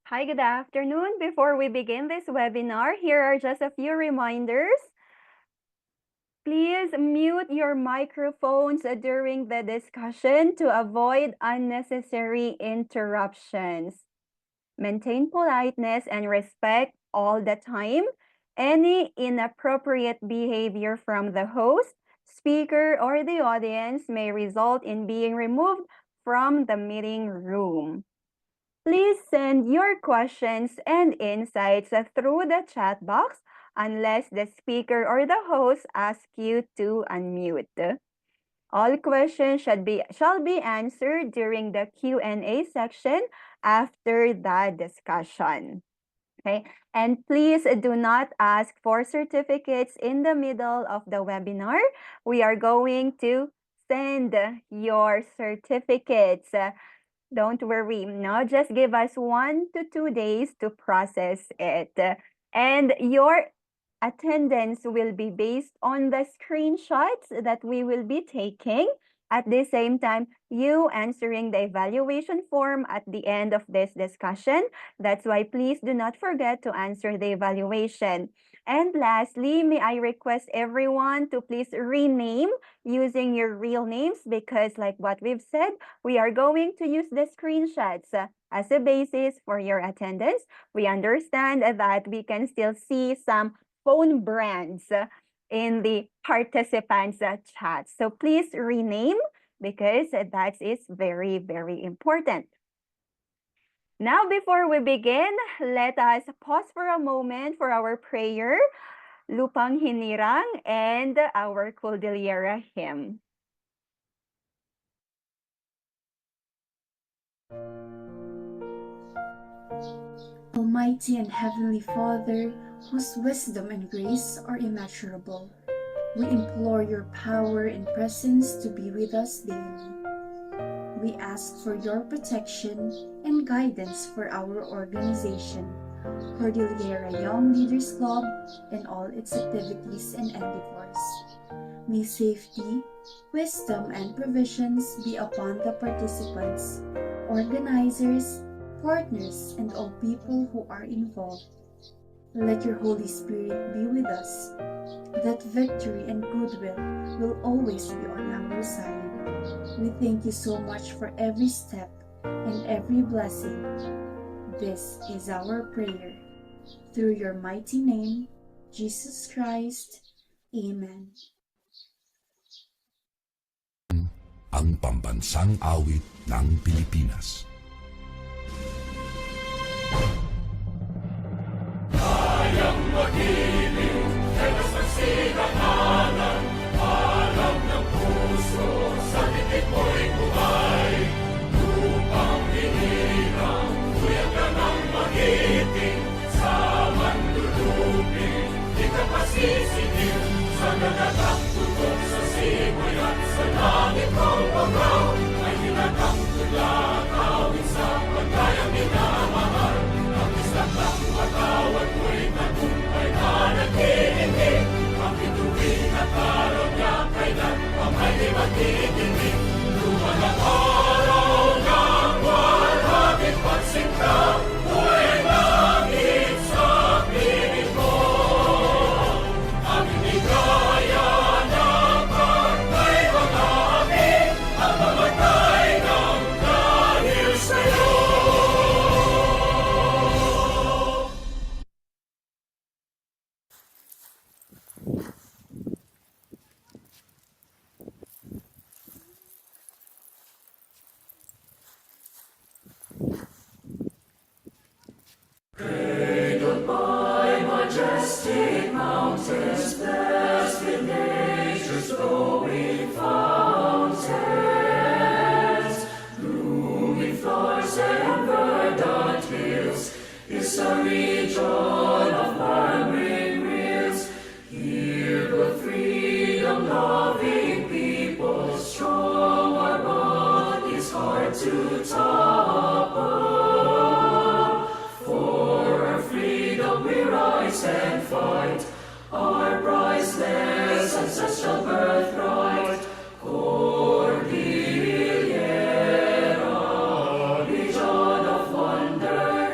Hi, good afternoon. Before we begin this webinar, here are just a few reminders. Please mute your microphones during the discussion to avoid unnecessary interruptions. Maintain politeness and respect all the time. Any inappropriate behavior from the host, speaker, or the audience may result in being removed from the meeting room. Please send your questions and insights through the chat box unless the speaker or the host asks you to unmute. All questions shall be answered during the Q&A section after the discussion. Okay? And please do not ask for certificates in the middle of the webinar. We are going to send your certificates. Don't worry, no, just give us 1 to 2 days to process it. And your attendance will be based on the screenshots that we will be taking. At the same time, you answering the evaluation form at the end of this discussion. That's why please do not forget to answer the evaluation. And lastly, may I request everyone to please rename using your real names because like what we've said, we are going to use the screenshots as a basis for your attendance. We understand that we can still see some phone brands in the participants chat. So please rename because that is very, very important. Now, before we begin, let us pause for a moment for our prayer, Lupang Hinirang, and our Cordillera hymn. Almighty and Heavenly Father, whose wisdom and grace are immeasurable, we implore your power and presence to be with us daily. We ask for your protection and guidance for our organization, Cordillera Young Leaders Club, and all its activities and endeavors. May safety, wisdom, and provisions be upon the participants, organizers, partners, and all people who are involved. Let your Holy Spirit be with us, that victory and goodwill will always be on our side. We thank you so much for every step and every blessing. This is our prayer. Through your mighty name, Jesus Christ. Amen. Ang pambansang awit ng Pilipinas. Kayang magiliw, helas ng sinakanan, alam ng puso, sa titik mo'y buhay. Lupang hinirang, kuya ka ng magiting, sa manlulupin, di ka pasisingil, sa nagagang tutok sa simoy at sa langit kong pagaw, ay hinatang tula, kawin sa pagkayang minamahal, ang isang lang patawad mo'y tagumpay na naghihindig, ang bituin at araw niya kailan pang ay di magtitingin. Lupa ng araw ng walhagit pagsinta, buhay langit sa piling mo. Ang inigaya ng pagkay mga amin, ang mamatay ng dahil sa'yo. Cradled by majestic mountains, blessed with nature's flowing fountains, blooming flowers and verdant hills, is a region of murmuring rills. Here the freedom-loving people, strong our bond is hard to topple. For our freedom we rise and fight, our priceless ancestral birthright. Cordillera, region of wonder,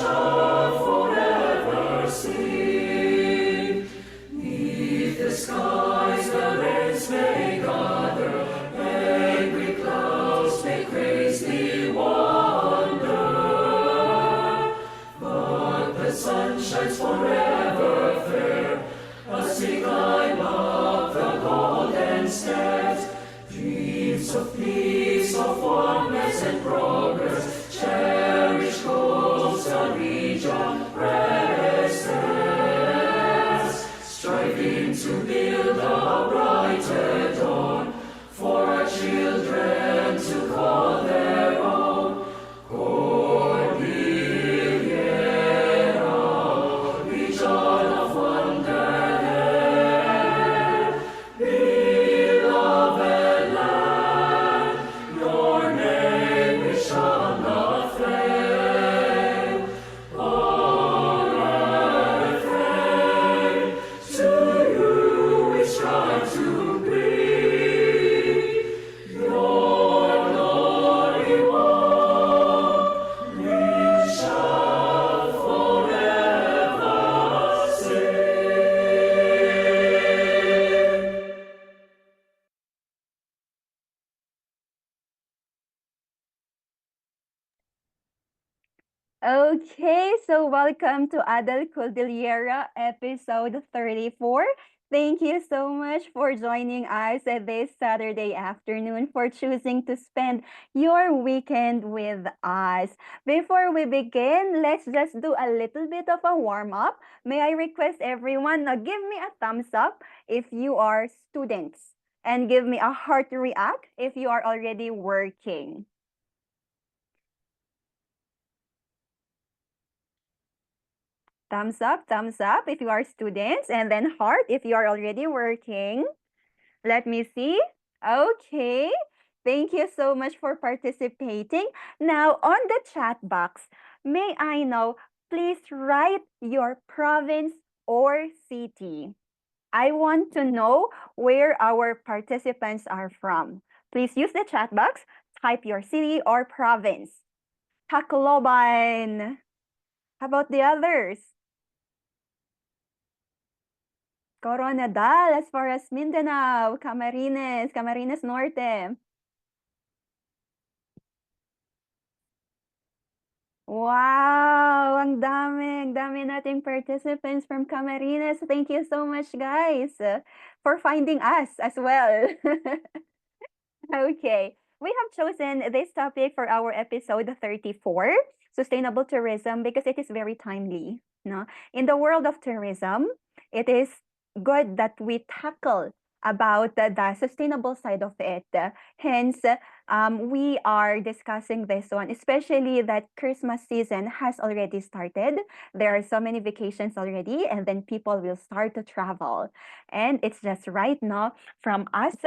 shall forever sing. 'Neath the skies the rains may gather, angry clouds may crazily wander, but the sun shines forever fair as we climb up the golden stairs. Dreams of peace, of oneness and progress, cherished hopes the region presents, striving to build a brighter dawn for our children to call their own. Cordillera, region of wonderland, beloved land, your name we shall not fail. On earth reign, to you we strive to bring your glory one, we shall forever sing. Okay, so welcome to Adel Cordillera episode 34. Thank you so much for joining us this Saturday afternoon, for choosing to spend your weekend with us. Before we begin, let's just do a little bit of a warm up. May I request everyone now give me a thumbs up if you are students, and give me a heart react if you are already working. Thumbs up if you are students, and then heart if you are already working. Let me see. Okay. Thank you so much for participating. Now, on the chat box, may I know, please write your province or city. I want to know where our participants are from. Please use the chat box, type your city or province. Tacloban. How about the others? Coronadal, as far as Mindanao, Camarines, Camarines Norte. Wow, ang dami nating participants from Camarines. Thank you so much, guys, for finding us as well. Okay, we have chosen this topic for our episode 34, sustainable tourism, because it is very timely. No? In the world of tourism, it is good that we tackle about the sustainable side of it. Hence, we are discussing this one, especially that Christmas season has already started. There are so many vacations already, and then people will start to travel. And it's just right now from us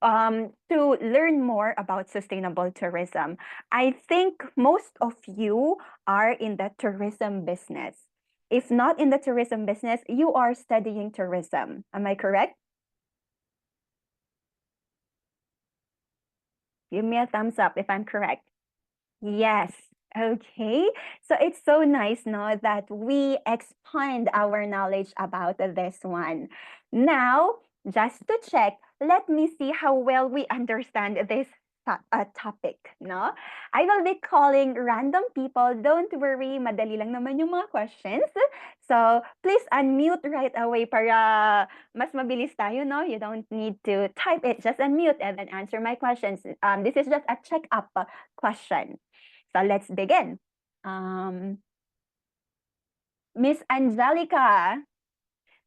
to learn more about sustainable tourism. I think most of you are in the tourism business. If not in the tourism business, you are studying tourism. Am I correct? Give me a thumbs up if I'm correct. Yes. Okay. So it's so nice, no, that we expand our knowledge about this one. Now, just to check, let me see how well we understand this topic, no? I will be calling random people. Don't worry, madali lang naman yung mga questions. So, please unmute right away para mas mabilis tayo, no? You don't need to type it. Just unmute and then answer my questions. This is just a check-up question. So let's begin. Miss Angelica,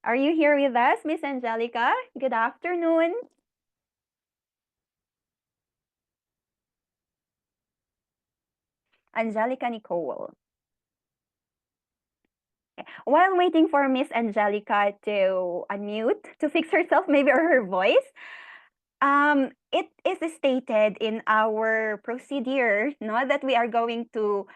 are you here with us, Miss Angelica? Good afternoon. Angelica Nicole. While waiting for Miss Angelica to unmute, to fix herself, maybe, or her voice, it is stated in our procedure, no, that we are going to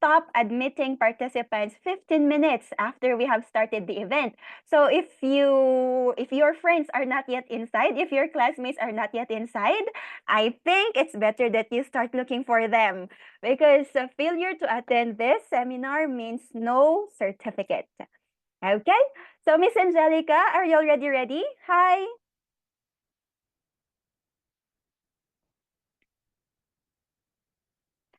stop admitting participants 15 minutes after we have started the event. So if your friends are not yet inside, if your classmates are not yet inside, I think it's better that you start looking for them because failure to attend this seminar means no certificate. Okay? So Miss Angelica, are you already ready? Hi.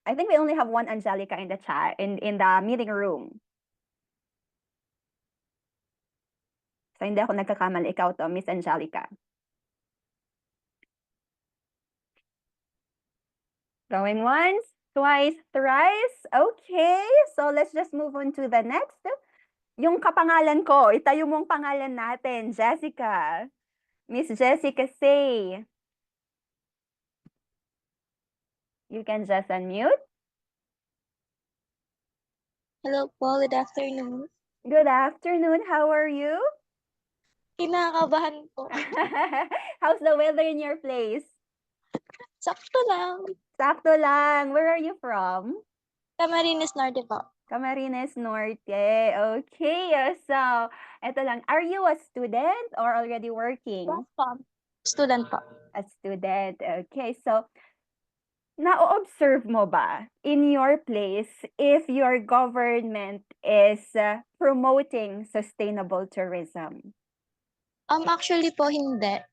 I think we only have one Angelica in the chat in the meeting room. So hindi ako nagkakamali, ikaw to, Miss Angelica. Going once, twice, thrice. Okay, so let's just move on to the next. Yung kapangalan ko, itayo mo ang pangalan natin, Jessica. Miss Jessica Say. You can just unmute. Hello po, good afternoon. Good afternoon, how are you? Kinakabahan po. How's the weather in your place? Sakto lang. Sakto lang. Where are you from? Camarines Norte po. Camarines Norte. Okay, so eto lang. Are you a student or already working? Yes po. Student po. A student. Okay, so na-observe mo ba in your place if your government is promoting sustainable tourism? Actually po, hindi.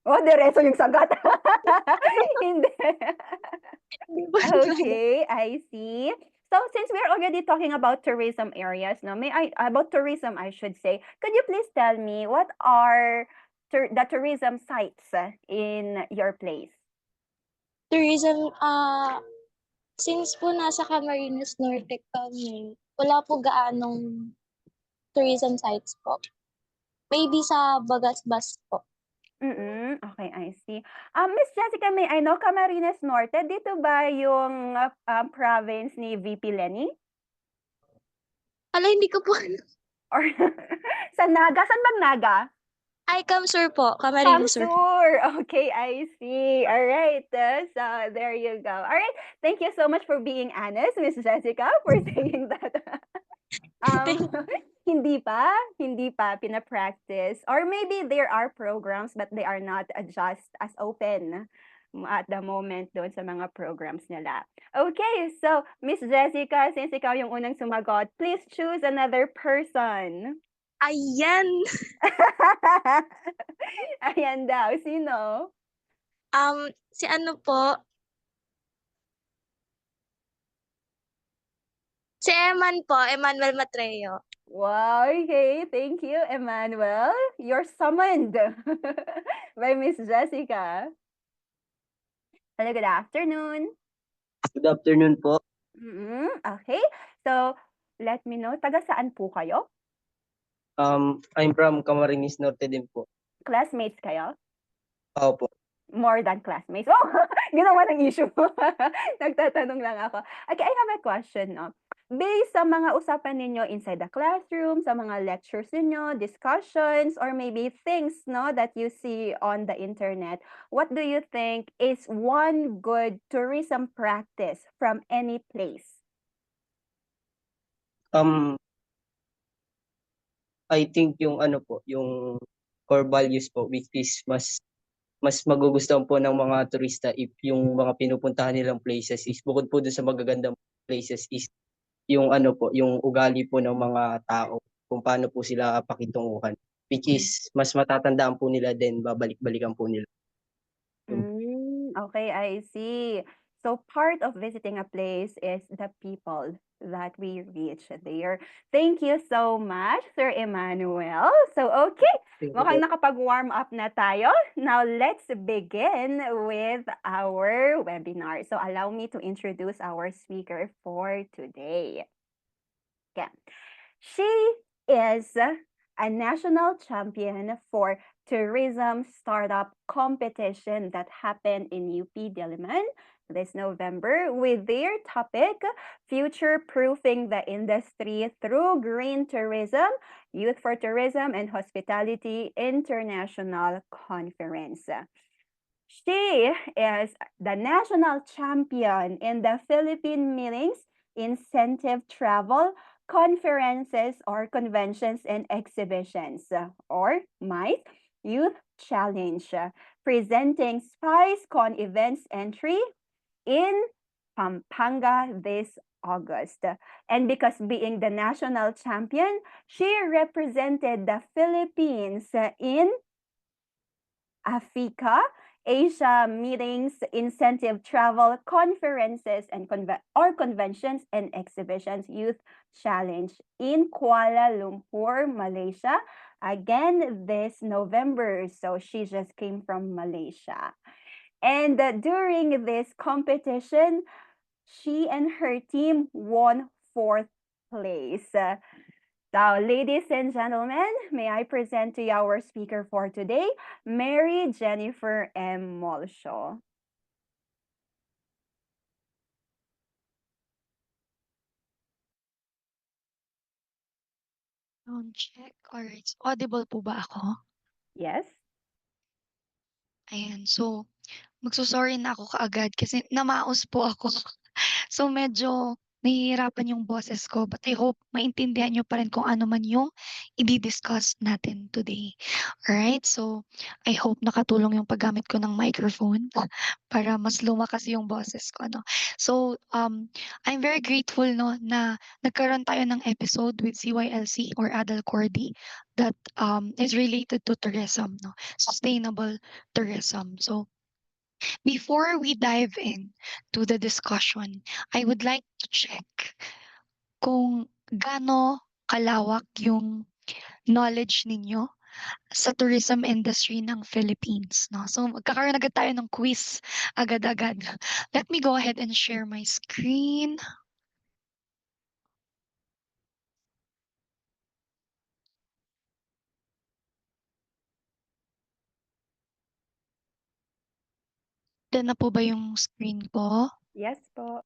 Oh, diretso yung sagot. Hindi. Hindi po. Okay, I see. So since we're already talking about tourism areas, no, about tourism, I should say, could you please tell me what are the tourism sites in your place? Tourism, since po nasa Camarines Norte kami, wala po gaanong tourism sites po. Maybe sa Bagasbas po. Okay, I see. Miss Jessica, may I know, Camarines Norte, dito ba yung province ni VP Lenny? Ala, hindi ko po. Or sa Naga? Saan bang Naga? Ay, Kamsur po. Camarines Sur. Kamsur. Okay, I see. All right. So there you go. All right. Thank you so much for being honest, Miss Jessica, for saying that. Hindi pa pina-practice. Or maybe there are programs but they are not just as open at the moment doon sa mga programs nila. Okay, so Miss Jessica, since ikaw yung unang sumagot, please choose another person. Ayan. Ayan daw. Sino? Si ano po? Si Eman po, Emmanuel Matreo. Wow, okay. Thank you, Emmanuel. You're summoned by Miss Jessica. Hello, good afternoon. Good afternoon po. Okay. So, let me know. Taga saan po kayo? I'm from Camarines Norte din po. Classmates kayo? Opo. More than classmates. Oh, ginawa ng issue. Nagtatanong lang ako. Okay, I have a question, no? Based sa mga usapan ninyo inside the classroom, sa mga lectures ninyo, discussions, or maybe things, no, that you see on the internet, what do you think is one good tourism practice from any place? I think yung ano po, yung core values po, which is mas magugustuhan po ng mga turista if yung mga pinupuntahan nilang places is bukod po doon sa magagandang places is yung ano po, yung ugali po ng mga tao, kung paano po sila pakitunguhan, which is mas matatandaan po nila din, babalik-balikan po nila. Okay, I see. So part of visiting a place is the people that we reach there. Thank you so much, Sir Emmanuel. So okay, mukhang nakapag-warm up na tayo. Now let's begin with our webinar. So allow me to introduce our speaker for today. Okay. She is a national champion for tourism startup competition that happened in UP Diliman this November with their topic, Future-Proofing the Industry Through Green Tourism, Youth for Tourism and Hospitality International Conference. She is the national champion in the Philippine meetings incentive travel, conferences or conventions and exhibitions, or MICE Youth Challenge, presenting Spice Con events entry in Pampanga this August. And because being the national champion, she represented the Philippines in AFICA, Asia meetings, incentive travel, conferences, and conventions and exhibitions youth challenge in Kuala Lumpur, Malaysia. Again, this November. So she just came from Malaysia. And during this competition, she and her team won fourth place. So, ladies and gentlemen, may I present to you our speaker for today, Mary Jennifer M. Molsho. Sound check. Alright. So, audible po ba ako? Yes? Ayan. So, magso-sorry na ako kaagad kasi namaos po ako. So, medyo nahihirapan yung boses ko, but I hope maintindihan niyo pa rin kung ano man yung i-discuss natin today. Alright? So, I hope nakatulong yung paggamit ko ng microphone para mas lumakas yung boses ko, no? So, I'm very grateful, no, na nagkaroon tayo ng episode with CYLC or Adal Cordy that is related to tourism, no? Sustainable tourism. So, before we dive in to the discussion, I would like to check kung gaano kalawak yung knowledge ninyo sa tourism industry ng Philippines, no? So, magkakaroon agad tayo ng quiz agad-agad. Let me go ahead and share my screen. Then na po ba yung screen ko? Yes po.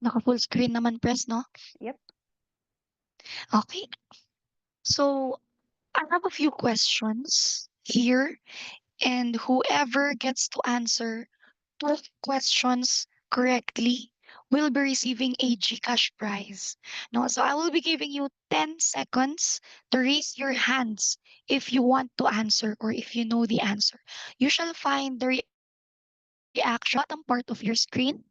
Naka-full screen naman, press, no? Yep. Okay. So, I have a few questions here, and whoever gets to answer 12 questions correctly will be receiving a GCash prize. No, so I will be giving you 10 seconds to raise your hands if you want to answer or if you know the answer. You shall find the reaction bottom part of your screen.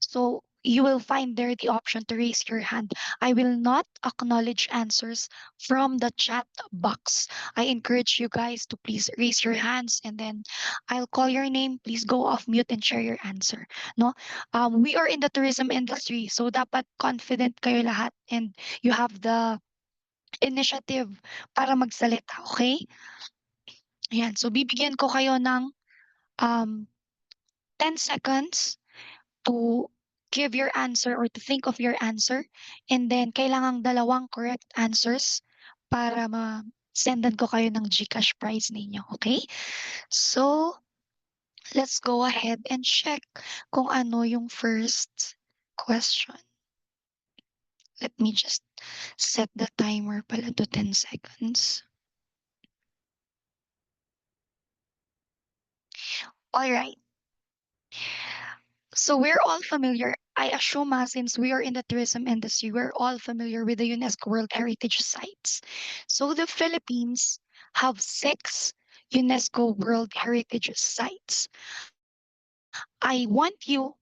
So you will find there the option to raise your hand. I will not acknowledge answers from the chat box. I encourage you guys to please raise your hands and then I'll call your name. Please go off mute and share your answer. No, we are in the tourism industry, so dapat confident kayo lahat and you have the initiative para magsalita. Okay? Ayan. So bibigyan ko kayo ng 10 seconds to give your answer or to think of your answer. And then, kailangang dalawang correct answers para ma-sendan ko kayo ng GCash prize ninyo. Okay? So, let's go ahead and check kung ano yung first question. Let me just set the timer pala to 10 seconds. All right. So we're all familiar, I assume, since we are in the tourism industry, we're all familiar with the UNESCO World Heritage Sites. So the Philippines have 6 UNESCO World Heritage Sites. I want you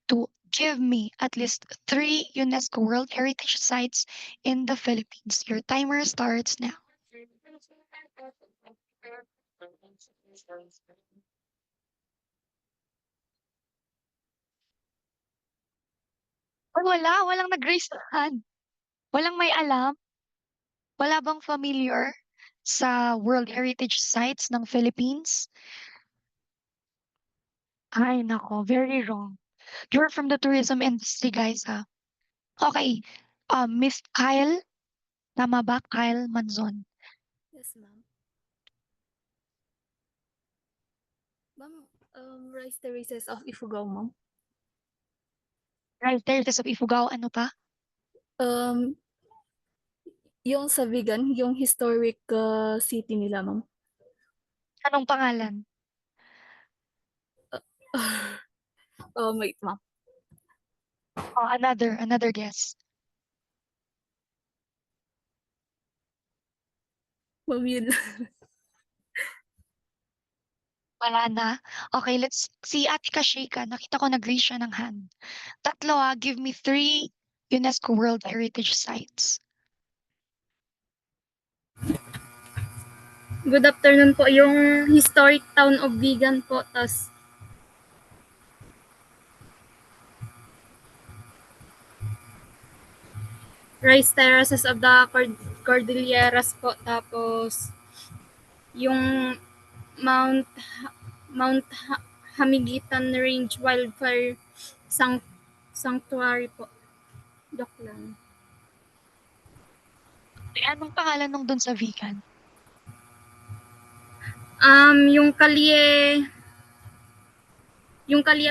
to give me at least 3 UNESCO World Heritage Sites in the Philippines. Your timer starts now. Or walang nag-raise ng hand. Walang may alam. Wala bang familiar sa World Heritage Sites ng Philippines? Ay nako, very wrong. You're from the tourism industry, guys, ha? Okay, Miss Kyle, tama ba? Kyle Manzon. Yes, ma'am. Ma'am, Rice Terraces of Ifugao, ma'am. Right there, sa Ifugao, ano pa? Yung sa Vigan, yung historic city nila, ma'am. Anong pangalan? Wait, ma'am. Oh, another guess. Ma'am, yun lang. Wala na? Okay, let's see Ate Kashika. Nakita ko nag-raise siya ng hand. Tatlo give me 3 UNESCO World Heritage Sites. Good afternoon po. Yung historic town of Vigan po, tas rice terraces of the Cordilleras po, tapos yung Mount Mount Hamigitan Range Wildfire Sanctuary po. Joke lang. Anong pangalan nung dun sa vegan? Yung kalye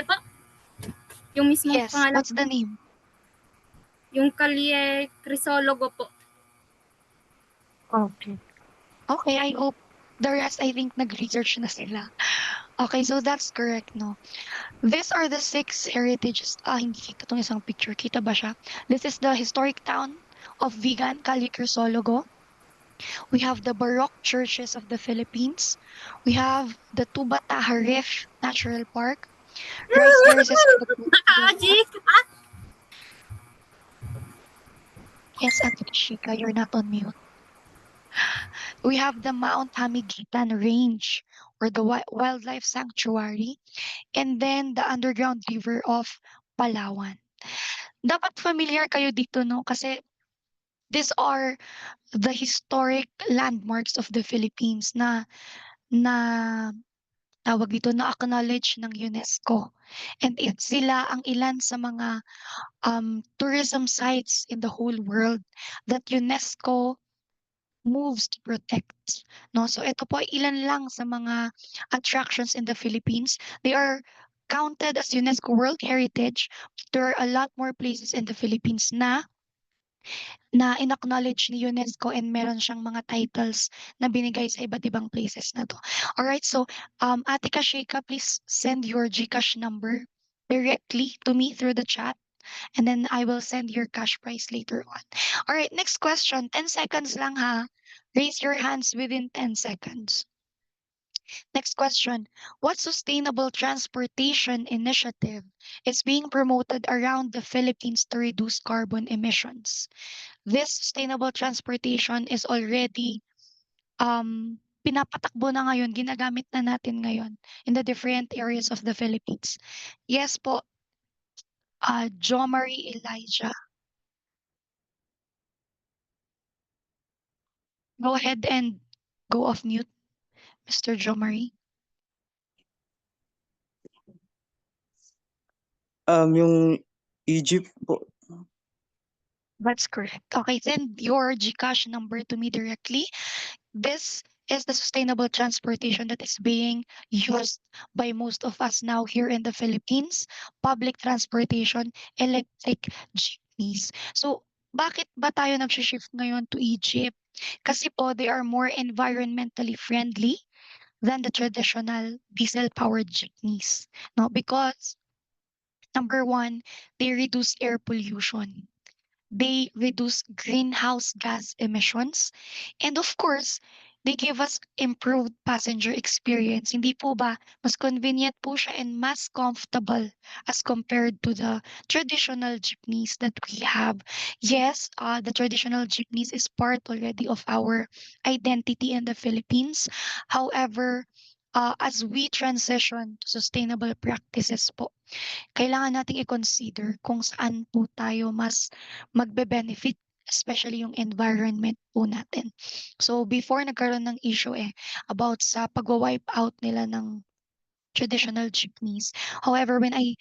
po? Yung mismong Yes, pangalan, what's the name? yung kalye Crisologo po. Okay. Okay, I hope the rest, I think, nag-research na sila. Okay, so that's correct, no? These are the 6 heritages. Hindi kita itong isang picture. Kita ba siya? This is the historic town of Vigan, Calle Crisologo. We have the Baroque churches of the Philippines. We have the Tubataha Reef Natural Park. Rice terraces of the Yes, Ate Shika, you're not on mute. We have the Mount Hamigitan Range or the Wildlife Sanctuary, and then the underground river of Palawan. Dapat familiar kayo dito, no? Kasi these are the historic landmarks of the Philippines na tawag dito na acknowledge ng UNESCO. And sila ang ilan sa mga tourism sites in the whole world that UNESCO moves to protect. No? So ito po ay ilan lang sa mga attractions in the Philippines. They are counted as UNESCO World Heritage. There are a lot more places in the Philippines na in-acknowledge ni UNESCO and meron siyang mga titles na binigay sa iba't ibang places na to. Alright, so Ate Kashika, please send your GCash number directly to me through the chat, and then I will send your cash prize later on. Alright, next question. 10 seconds lang ha. Raise your hands within 10 seconds. Next question. What sustainable transportation initiative is being promoted around the Philippines to reduce carbon emissions? This sustainable transportation is already pinapatakbo na ngayon, ginagamit na natin ngayon in the different areas of the Philippines. Yes po, Jo Marie Elijah. Go ahead and go off mute, Mr. Jo Marie. Yung Egypt po. That's correct. Okay, send your GCash number to me directly. This is the sustainable transportation that is being used by most of us now here in the Philippines. Public transportation, electric jeepneys. So, bakit ba tayo nag-shift ngayon to Egypt? Kasi po, they are more environmentally friendly than the traditional diesel-powered jeepneys. No, because number one, they reduce air pollution. They reduce greenhouse gas emissions. And of course, they give us improved passenger experience. Hindi po ba mas convenient po siya and mas comfortable as compared to the traditional jeepneys that we have. Yes, the traditional jeepneys is part already of our identity in the Philippines. However, as we transition to sustainable practices po, kailangan nating i-consider kung saan po tayo mas magbe-benefit, especially yung environment po natin. So before nagkaroon ng issue about sa pagwa-wipe out nila ng traditional jeepneys. However, when I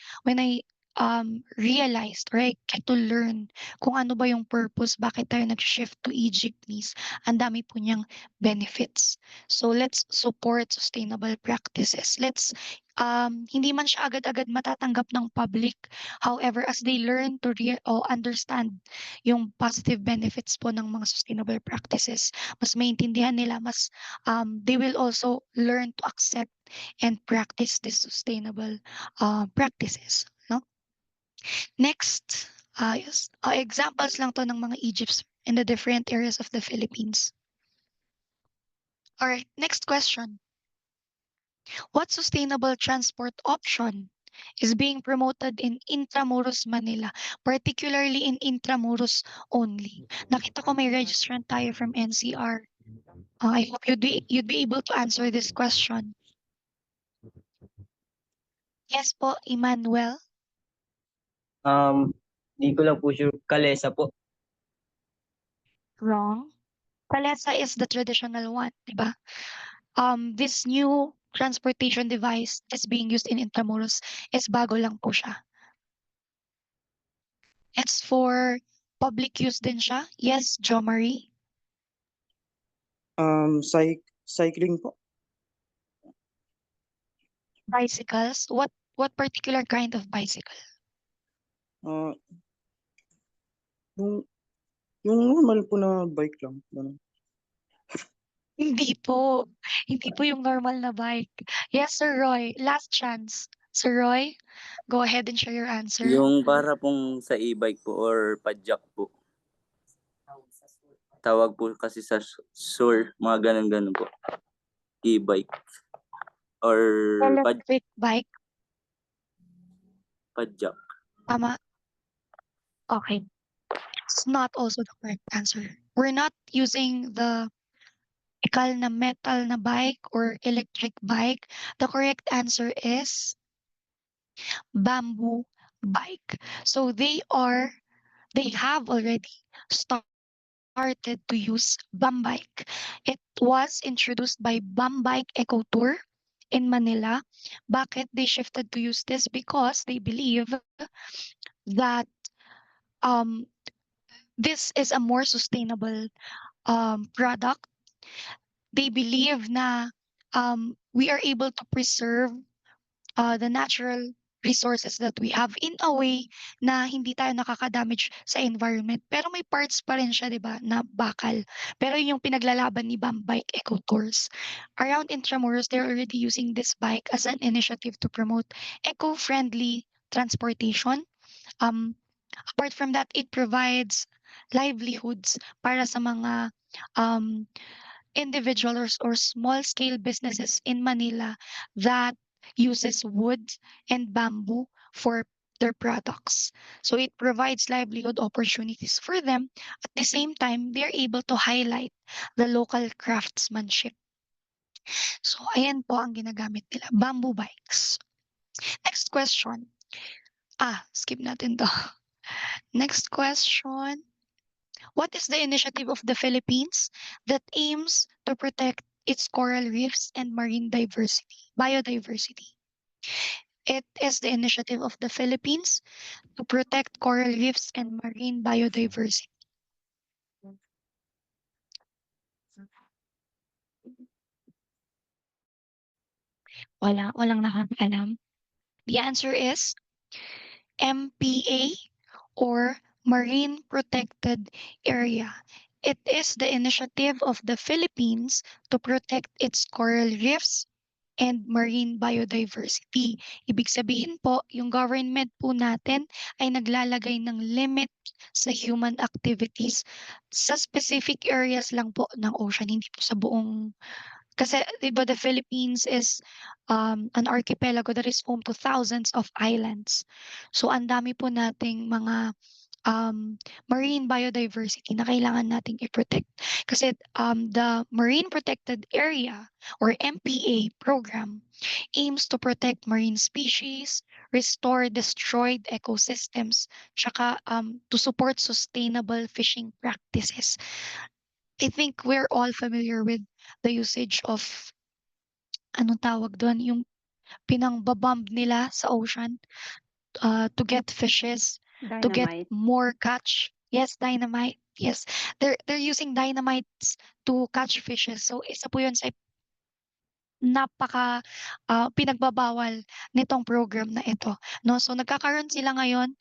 realized or I get to learn kung ano ba yung purpose, bakit tayo nag-shift to e-jeepneys, ang dami po niyang benefits. So let's support sustainable practices. Let's hindi man siya agad-agad matatanggap ng public. However, as they learn to understand yung positive benefits po ng mga sustainable practices, mas maintindihan nila, mas they will also learn to accept and practice these sustainable practices. No? Next, examples lang to ng mga Egypts in the different areas of the Philippines. All right, next question. What sustainable transport option is being promoted in Intramuros, Manila, particularly in Intramuros only? Nakita ko may registrant tayo from NCR. I hope you'd be able to answer this question. Yes po, Emmanuel. Di ko lang po sure. Kalesa po. Wrong. Palesa is the traditional one, di ba? This new transportation device is being used in Intramuros is bago lang po siya. It's for public use din siya. Yes, Jo Marie. Cycling po. Bicycles. What particular kind of bicycle? Ah, yung normal po na bike lang. Ganun. Hindi po. Hindi po yung normal na bike. Yes, Sir Roy. Last chance. Sir Roy, go ahead and share your answer. Yung para pong sa e-bike po or padjak po. Tawag po kasi sa sur, mga ganun-ganun po. E-bike. Or Electric bike. padjak. Tama. Okay. It's not also the correct answer. We're not using the ikal na metal na bike or electric bike. The correct answer is bamboo bike. So they have already started to use Bambike. It was introduced by Bambike Eco Tour in Manila. Bakit they shifted to use this? Because they believe that this is a more sustainable product. They believe na we are able to preserve the natural resources that we have in a way na hindi tayo nakaka-damage sa environment. Pero may parts pa rin siya, di ba, na bakal. Pero yun yung pinaglalaban ni Bambike Eco Tours. Around Intramuros, they're already using this bike as an initiative to promote eco-friendly transportation. Apart from that, it provides livelihoods para sa mga individuals or small-scale businesses in Manila that uses wood and bamboo for their products. So it provides livelihood opportunities for them. At the same time, they're able to highlight the local craftsmanship. So ayan po ang ginagamit nila, bamboo bikes. Next question. Skip natin to. Next question. What is the initiative of the Philippines that aims to protect its coral reefs and marine biodiversity? It is the initiative of the Philippines to protect coral reefs and marine biodiversity. Walang nakakaalam. The answer is MPA or Marine Protected Area. It is the initiative of the Philippines to protect its coral reefs and marine biodiversity. Ibig sabihin po, yung government po natin ay naglalagay ng limit sa human activities sa specific areas lang po ng ocean, hindi po sa buong. Kasi, di ba, the Philippines is an archipelago that is home to thousands of islands. So, ang dami po nating mga marine biodiversity na kailangan nating i-protect. Kasi the Marine Protected Area or MPA program aims to protect marine species, restore destroyed ecosystems, tsaka to support sustainable fishing practices. I think we're all familiar with the usage of anong tawag doon, yung pinangbabomb nila sa ocean to get fishes, to get Dynamite. more catch. Yes, dynamite. Yes, they're using dynamites to catch fishes. So isa po yun sa napaka pinagbabawal nitong program na ito. No, so nagkakaroon sila ngayon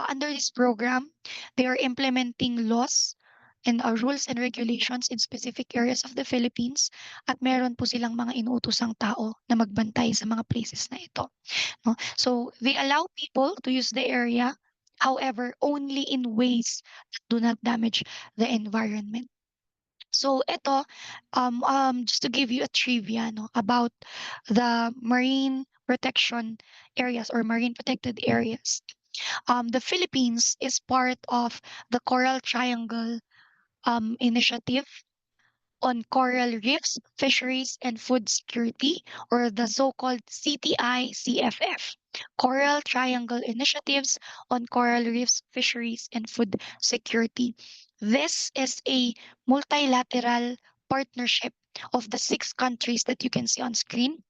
under this program. They are implementing laws and rules and regulations in specific areas of the Philippines at meron po silang mga inuutosang tao na magbantay sa mga places na ito. No? So they allow people to use the area, however, only in ways that do not damage the environment. So ito, just to give you a trivia no, about the marine protection areas or marine protected areas. The Philippines is part of the Coral Triangle initiative on coral reefs, fisheries, and food security, or the so-called CTI-CFF, Coral Triangle Initiatives on Coral Reefs, Fisheries, and Food Security. This is a multilateral partnership of the 6 countries that you can see on screen.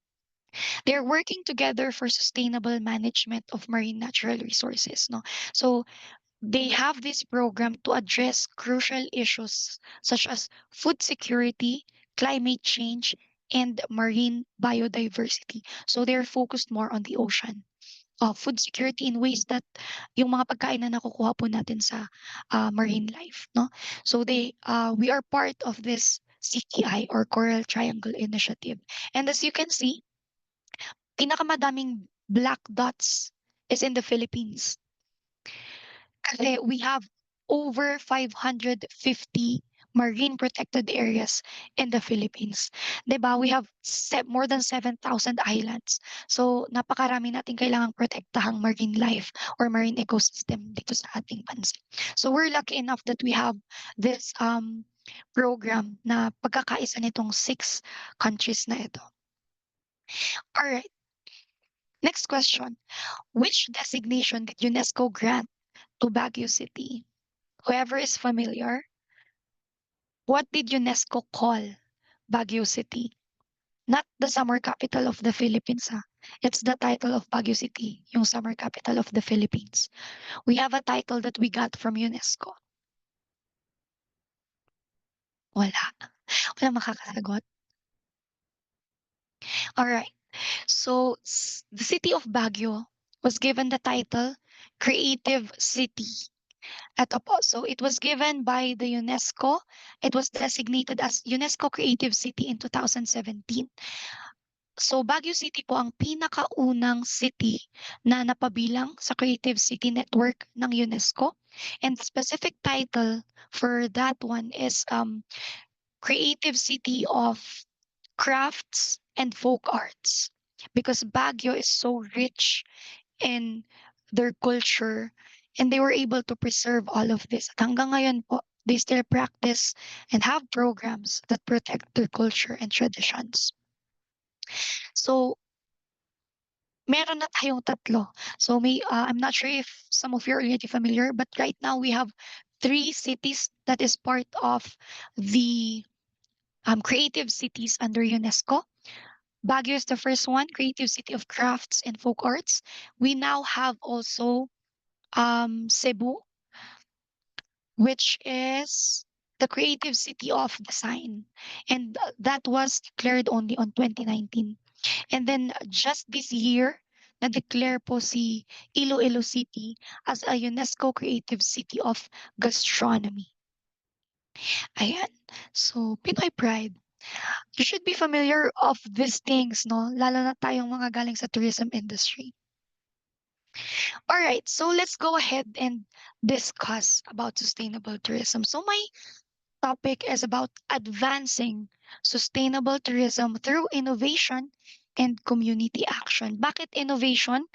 They're working together for sustainable management of marine natural resources. No? So they have this program to address crucial issues such as food security, climate change, and marine biodiversity. So they're focused more on the ocean. Food security in ways that yung mga pagkain na nakukuha po natin sa marine life. No? So we are part of this CTI or Coral Triangle Initiative. And as you can see, pinakamadaming black dots is in the Philippines. Kasi we have over 550 marine protected areas in the Philippines. 'Di ba? We have more than 7,000 islands. So napakarami nating kailangang protektahang marine life or marine ecosystem dito sa ating bansa. So we're lucky enough that we have this program na pagkakaisa nitong 6 countries na ito. All right. Next question. Which designation did UNESCO grant to Baguio City? Whoever is familiar, what did UNESCO call Baguio City? Not the summer capital of the Philippines. It's the title of Baguio City, yung summer capital of the Philippines. We have a title that we got from UNESCO. Wala. Wala makakasagot. All right. So the city of Baguio was given the title Creative City. Ito po. So it was given by the UNESCO. It was designated as UNESCO Creative City in 2017. So Baguio City po ang pinakaunang city na napabilang sa Creative City Network ng UNESCO. And the specific title for that one is Creative City of Crafts and Folk Arts. Because Baguio is so rich in their culture and they were able to preserve all of this. At hanggang ngayon po, they still practice and have programs that protect their culture and traditions. So, meron na tayong tatlo. So I'm not sure if some of you are already familiar, but right now we have 3 cities that is part of the creative cities under UNESCO. Baguio is the first one, Creative City of Crafts and Folk Arts. We now have also Cebu, which is the Creative City of Design. And that was declared only on 2019. And then just this year, na-declare po si Iloilo City as a UNESCO Creative City of Gastronomy. Ayan. So, Pinoy Pride. You should be familiar of these things, no? Lalo na tayong mga galing sa tourism industry. All right, so let's go ahead and discuss about sustainable tourism. So my topic is about advancing sustainable tourism through innovation and community action. Bakit innovation?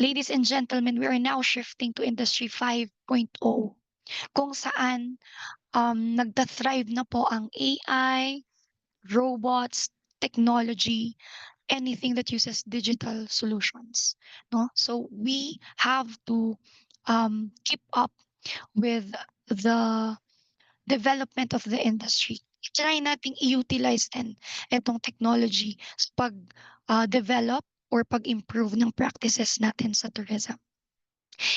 Ladies and gentlemen, we are now shifting to Industry 5.0 kung saan nagda-thrive na po ang AI, robots, technology, anything that uses digital solutions. No? So we have to keep up with the development of the industry. Try nating i-utilize din itong technology sa pag-develop or pag-improve ng practices natin sa tourism.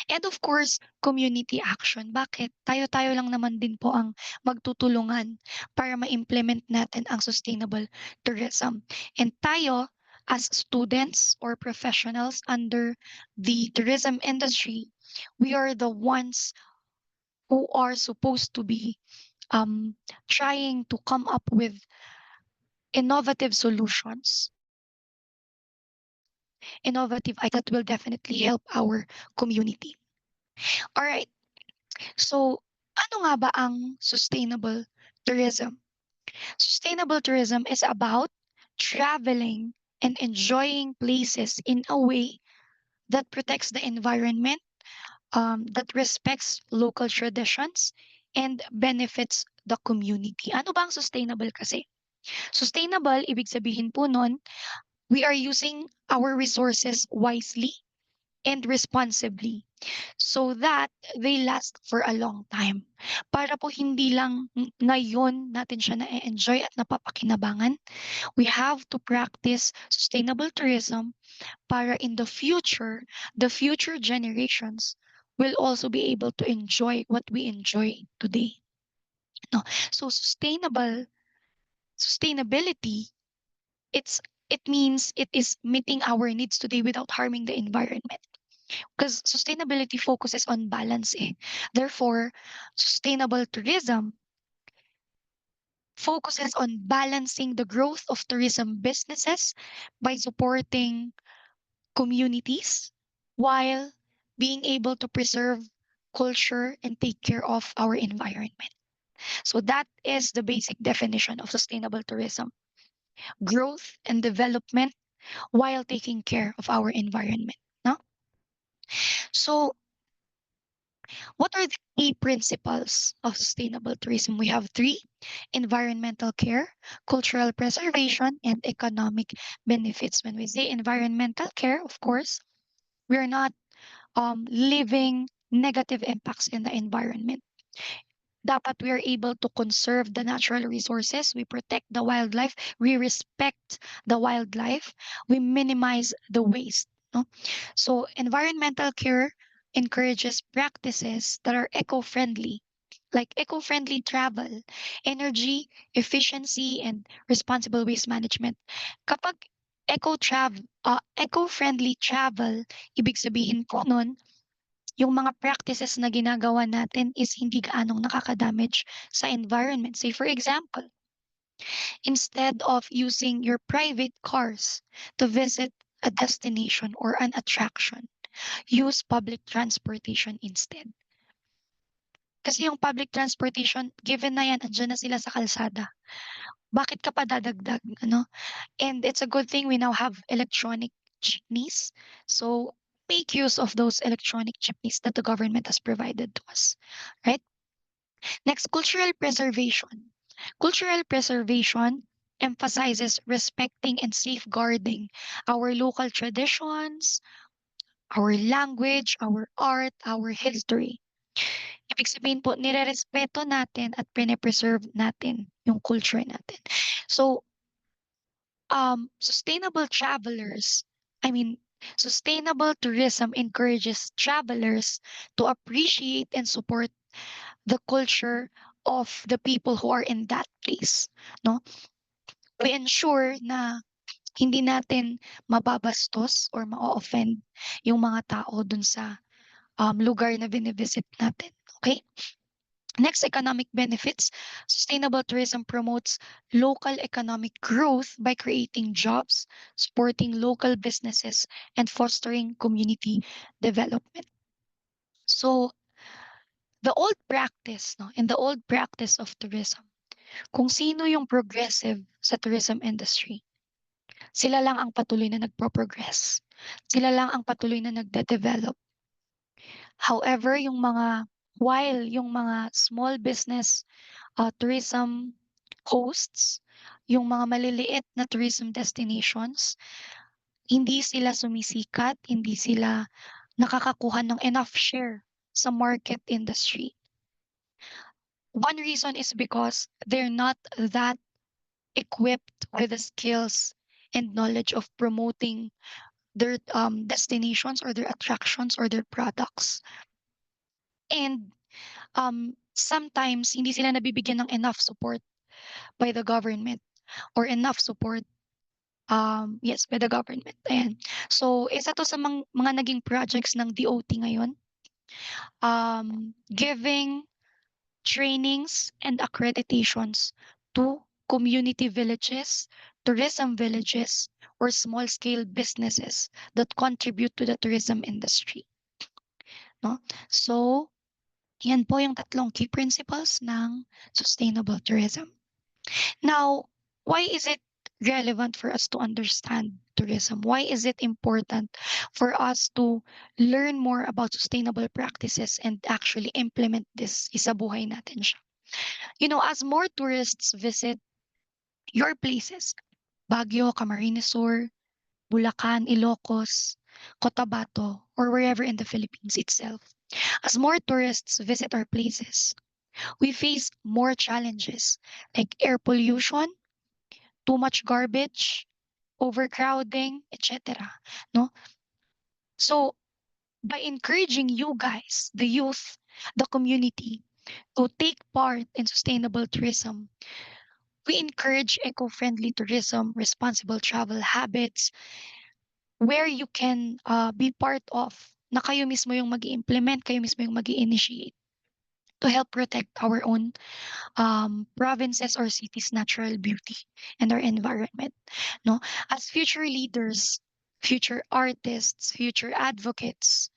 And of course, community action. Bakit? Tayo-tayo lang naman din po ang magtutulungan para ma-implement natin ang sustainable tourism. And tayo, as students or professionals under the tourism industry, we are the ones who are supposed to be trying to come up with innovative solutions, innovative ideas that will definitely help our community. All right. So, ano nga ba ang sustainable tourism? Sustainable tourism is about traveling and enjoying places in a way that protects the environment, that respects local traditions, and benefits the community. Ano ba ang sustainable kasi? Sustainable, ibig sabihin po nun, we are using our resources wisely and responsibly so that they last for a long time. Para po hindi lang ngayon natin siya na-enjoy at napapakinabangan, we have to practice sustainable tourism para in the future generations will also be able to enjoy what we enjoy today. No? So sustainability, it means it is meeting our needs today without harming the environment. Because sustainability focuses on balance. Therefore, sustainable tourism focuses on balancing the growth of tourism businesses by supporting communities while being able to preserve culture and take care of our environment. So that is the basic definition of sustainable tourism. Growth and development while taking care of our environment. No? So what are the key principles of sustainable tourism? We have three: environmental care, cultural preservation, and economic benefits. When we say environmental care, of course, we are not leaving negative impacts in the environment. Dapat we are able to conserve the natural resources, we protect the wildlife, we respect the wildlife, we minimize the waste. No? So environmental care encourages practices that are eco-friendly, like eco-friendly travel, energy efficiency, and responsible waste management. Kapag eco-friendly travel, ibig sabihin ko nun, yung mga practices na ginagawa natin is hindi gaanong nakaka-damage sa environment. Say for example, instead of using your private cars to visit a destination or an attraction, use public transportation instead. Kasi yung public transportation, given na yan, andyan na sila sa kalsada. Bakit ka pa dadagdag? Ano? And it's a good thing we now have electronic jeepneys. So make use of those electronic jeepneys that the government has provided to us. Right? Next, cultural preservation. Cultural preservation emphasizes respecting and safeguarding our local traditions, our language, our art, our history. Ibig sabihin po, nire-respeto natin at pine-preserve natin yung culture natin. So, sustainable tourism encourages travelers to appreciate and support the culture of the people who are in that place. No? We ensure na hindi natin mababastos or ma-offend yung mga tao dun sa lugar na binivisit natin. Okay? Next, economic benefits. Sustainable tourism promotes local economic growth by creating jobs, supporting local businesses, and fostering community development. So, in the old practice of tourism, kung sino yung progressive sa tourism industry, sila lang ang patuloy na nagpo-progress. Sila lang ang patuloy na nagde-develop. However, while yung mga small business tourism hosts, yung mga maliliit na tourism destinations, hindi sila sumisikat, hindi sila nakakakuha ng enough share sa market industry. One reason is because they're not that equipped with the skills and knowledge of promoting their destinations or their attractions or their products. And sometimes hindi sila nabibigyan ng enough support by the government or enough support by the government. Ayan. So isa to sa mga naging projects ng DOT ngayon, giving trainings, and accreditations to community villages, tourism villages, or small scale businesses that contribute to the tourism industry. No? So, yan po yung tatlong key principles ng sustainable tourism. Now, why is it relevant for us to understand tourism? Why is it important for us to learn more about sustainable practices and actually implement this? Isabuhay natin siya. You know, as more tourists visit your places, Baguio, Camarines Sur, Bulacan, Ilocos, Cotabato, or wherever in the Philippines itself, as more tourists visit our places, we face more challenges like air pollution, too much garbage, overcrowding, etc. No? So, by encouraging you guys, the youth, the community, to take part in sustainable tourism, we encourage eco-friendly tourism, responsible travel habits, where you can be part of na kayo mismo yung mag-implement, kayo mismo yung mag-initiate to help protect our own provinces or cities' natural beauty and our environment. No, as future leaders, future artists, future advocates,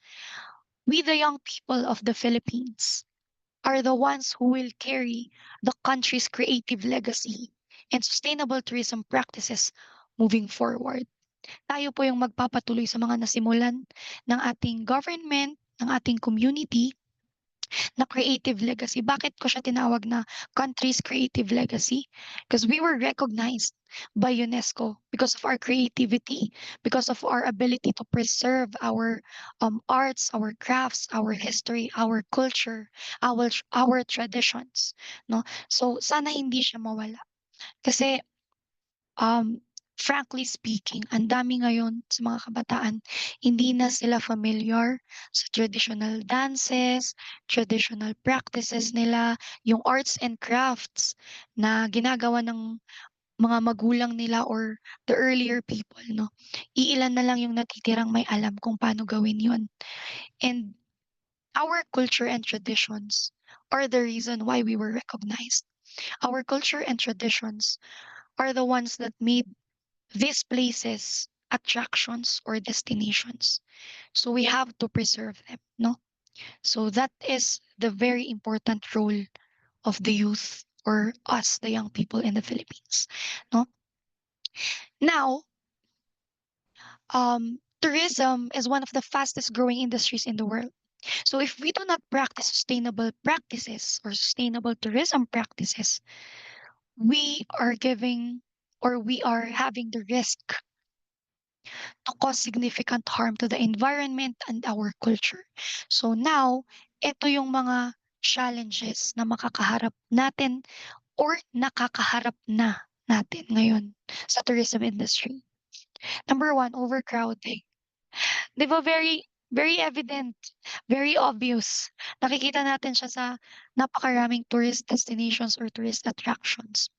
we the young people of the Philippines are the ones who will carry the country's creative legacy and sustainable tourism practices moving forward. Tayo po yung magpapatuloy sa mga nasimulan ng ating government, ng ating community, na creative legacy. Bakit ko siya tinawag na country's creative legacy? Because we were recognized by UNESCO because of our creativity, because of our ability to preserve our arts, our crafts, our history, our culture, our traditions. No? So, sana hindi siya mawala. Kasi um, frankly speaking, ang dami ngayon sa mga kabataan, hindi na sila familiar sa traditional dances, traditional practices nila, yung arts and crafts na ginagawa ng mga magulang nila or the earlier people, no? Iilan na lang yung natitirang may alam kung paano gawin yun. And our culture and traditions are the reason why we were recognized. Our culture and traditions are the ones that made these places attractions or destinations. So we have to preserve them, no? So that is the very important role of the youth or us, the young people in the Philippines, no? Now, tourism is one of the fastest growing industries in the world. So if we do not practice sustainable practices or sustainable tourism practices, we are giving or we are having the risk to cause significant harm to the environment and our culture. So now, ito yung mga challenges na makakaharap natin or nakakaharap na natin ngayon sa tourism industry. Number one, overcrowding. Di ba very evident, very obvious. Nakikita natin siya sa napakaraming tourist destinations or tourist attractions.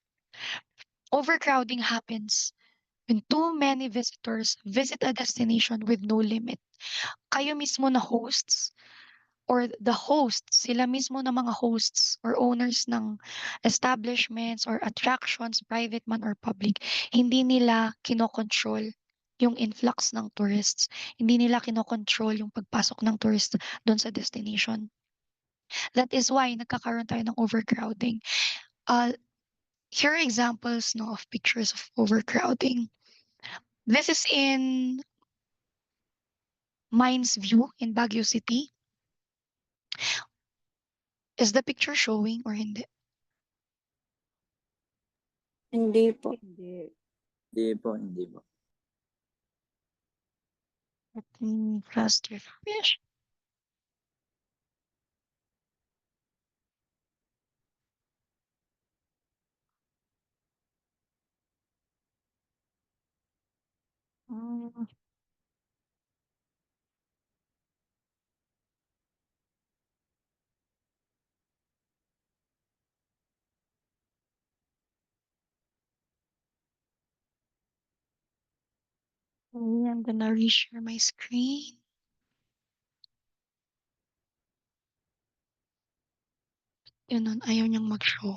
Overcrowding happens when too many visitors visit a destination with no limit. Kayo mismo na hosts or the hosts, sila mismo na mga hosts or owners ng establishments or attractions, private man or public, hindi nila kinokontrol yung influx ng tourists. Hindi nila kinokontrol yung pagpasok ng tourists doon sa destination. That is why nagkakaroon tayo ng overcrowding. Here are examples no, of pictures of overcrowding. This is in Mines View in Baguio City. Is the picture showing or hindi? Hindi po. Hindi. Hindi po, hindi po. Let me fast refresh. Mm, okay, I'm gonna reshare my screen. Yun nun, ayaw niyang mag-show.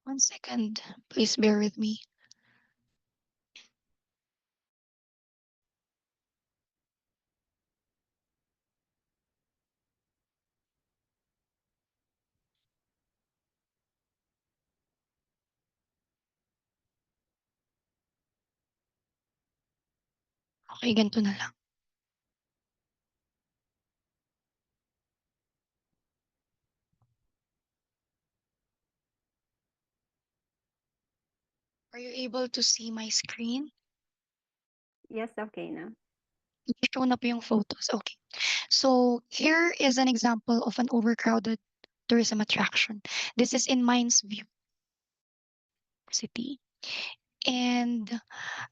One second, please bear with me. Okay, ganito na lang. Are you able to see my screen? Yes, okay na. Show na po yung photos. Okay. So here is an example of an overcrowded tourism attraction. This is in Mines View City. And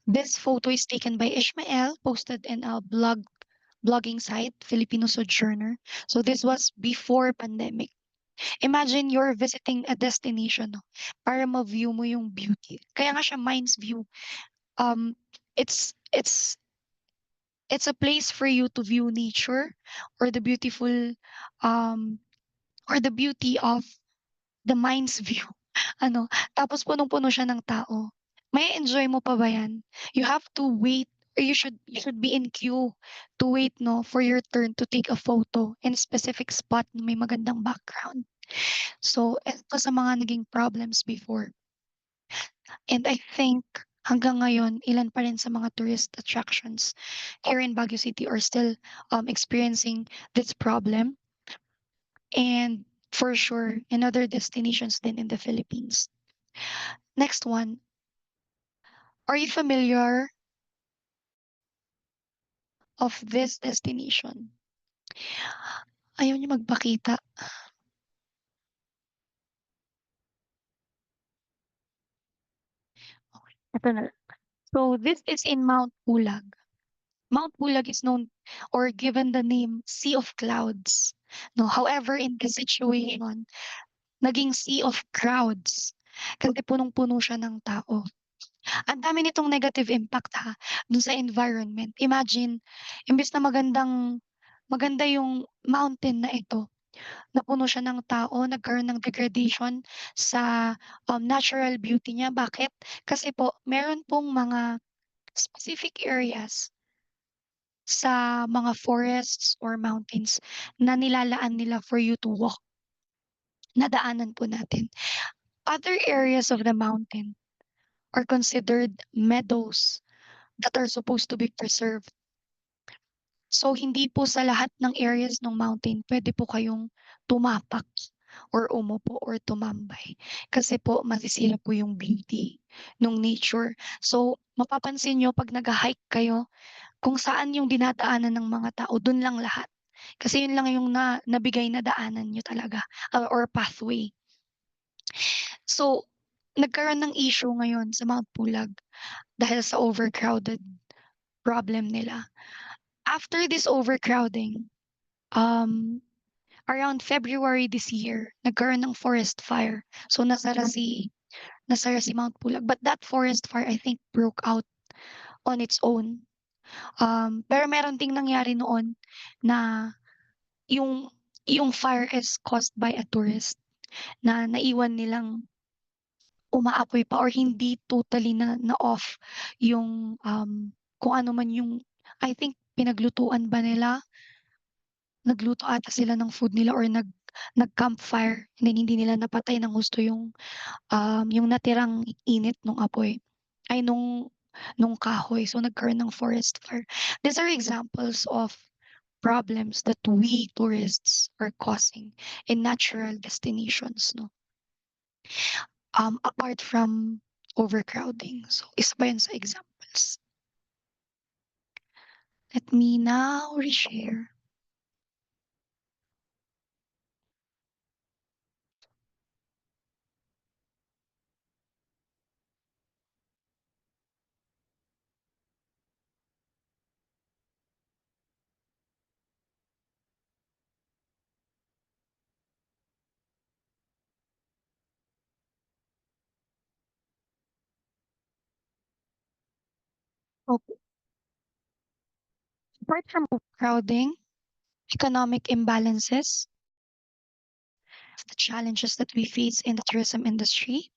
this photo is taken by Ishmael, posted in a blogging site, Filipino Sojourner. So this was before pandemic. Imagine you're visiting a destination, no, para ma-view mo yung beauty. Kaya nga siya Mines View. Um, it's it's it's a place for you to view nature or the beautiful um or the beauty of the Mines View. Ano, tapos punong-puno siya ng tao. May enjoy mo pa ba yan? You have to wait or you should be in queue to wait no for your turn to take a photo in a specific spot na may magandang background. So, eto sa mga naging problems before. And I think hanggang ngayon, ilan pa rin sa mga tourist attractions here in Baguio City are still experiencing this problem. And for sure, in other destinations din in the Philippines. Next one, are you familiar of this destination? Ayaw niya magpakita. Okay, ito na lang. So this is in Mount Pulag. Mount Pulag is known or given the name Sea of Clouds. No, however, in this situation, naging sea of crowds kasi punong-puno siya ng tao. Ang dami nitong negative impact ha, dun sa environment. Imagine, imbes na maganda yung mountain na ito, napuno siya ng tao, nagkaroon ng degradation sa natural beauty niya. Bakit? Kasi po, meron pong mga specific areas sa mga forests or mountains na nilalaan nila for you to walk. Nadaanan po natin. Other areas of the mountain are considered meadows that are supposed to be preserved. So, hindi po sa lahat ng areas ng mountain pwede po kayong tumapak or umupo or tumambay. Kasi po, masisira po yung beauty ng nature. So, mapapansin nyo pag nag-hike kayo, kung saan yung dinadaanan ng mga tao, dun lang lahat. Kasi yun lang yung nabigay na daanan nyo talaga or pathway. So, nagkaroon ng issue ngayon sa Mount Pulag dahil sa overcrowded problem nila. After this overcrowding, around February this year, nagkaroon ng forest fire. So, nasara si Mount Pulag. But that forest fire, I think, broke out on its own. Pero meron ding nangyari noon na yung fire is caused by a tourist na naiwan nilang umaapoy pa or hindi totally na off yung kung ano man yung I think pinaglutuan ba nila, nagluto ata sila ng food nila or nag-campfire and then hindi nila napatay ng husto yung natirang init nung apoy ay nung kahoy. So nagkaroon ng forest fire. These are examples of problems that we tourists are causing in natural destinations, no? Apart from overcrowding. So, isa pa yun sa examples. Let me now reshare. Okay. Apart from overcrowding, economic imbalances, the challenges that we face in the tourism industry.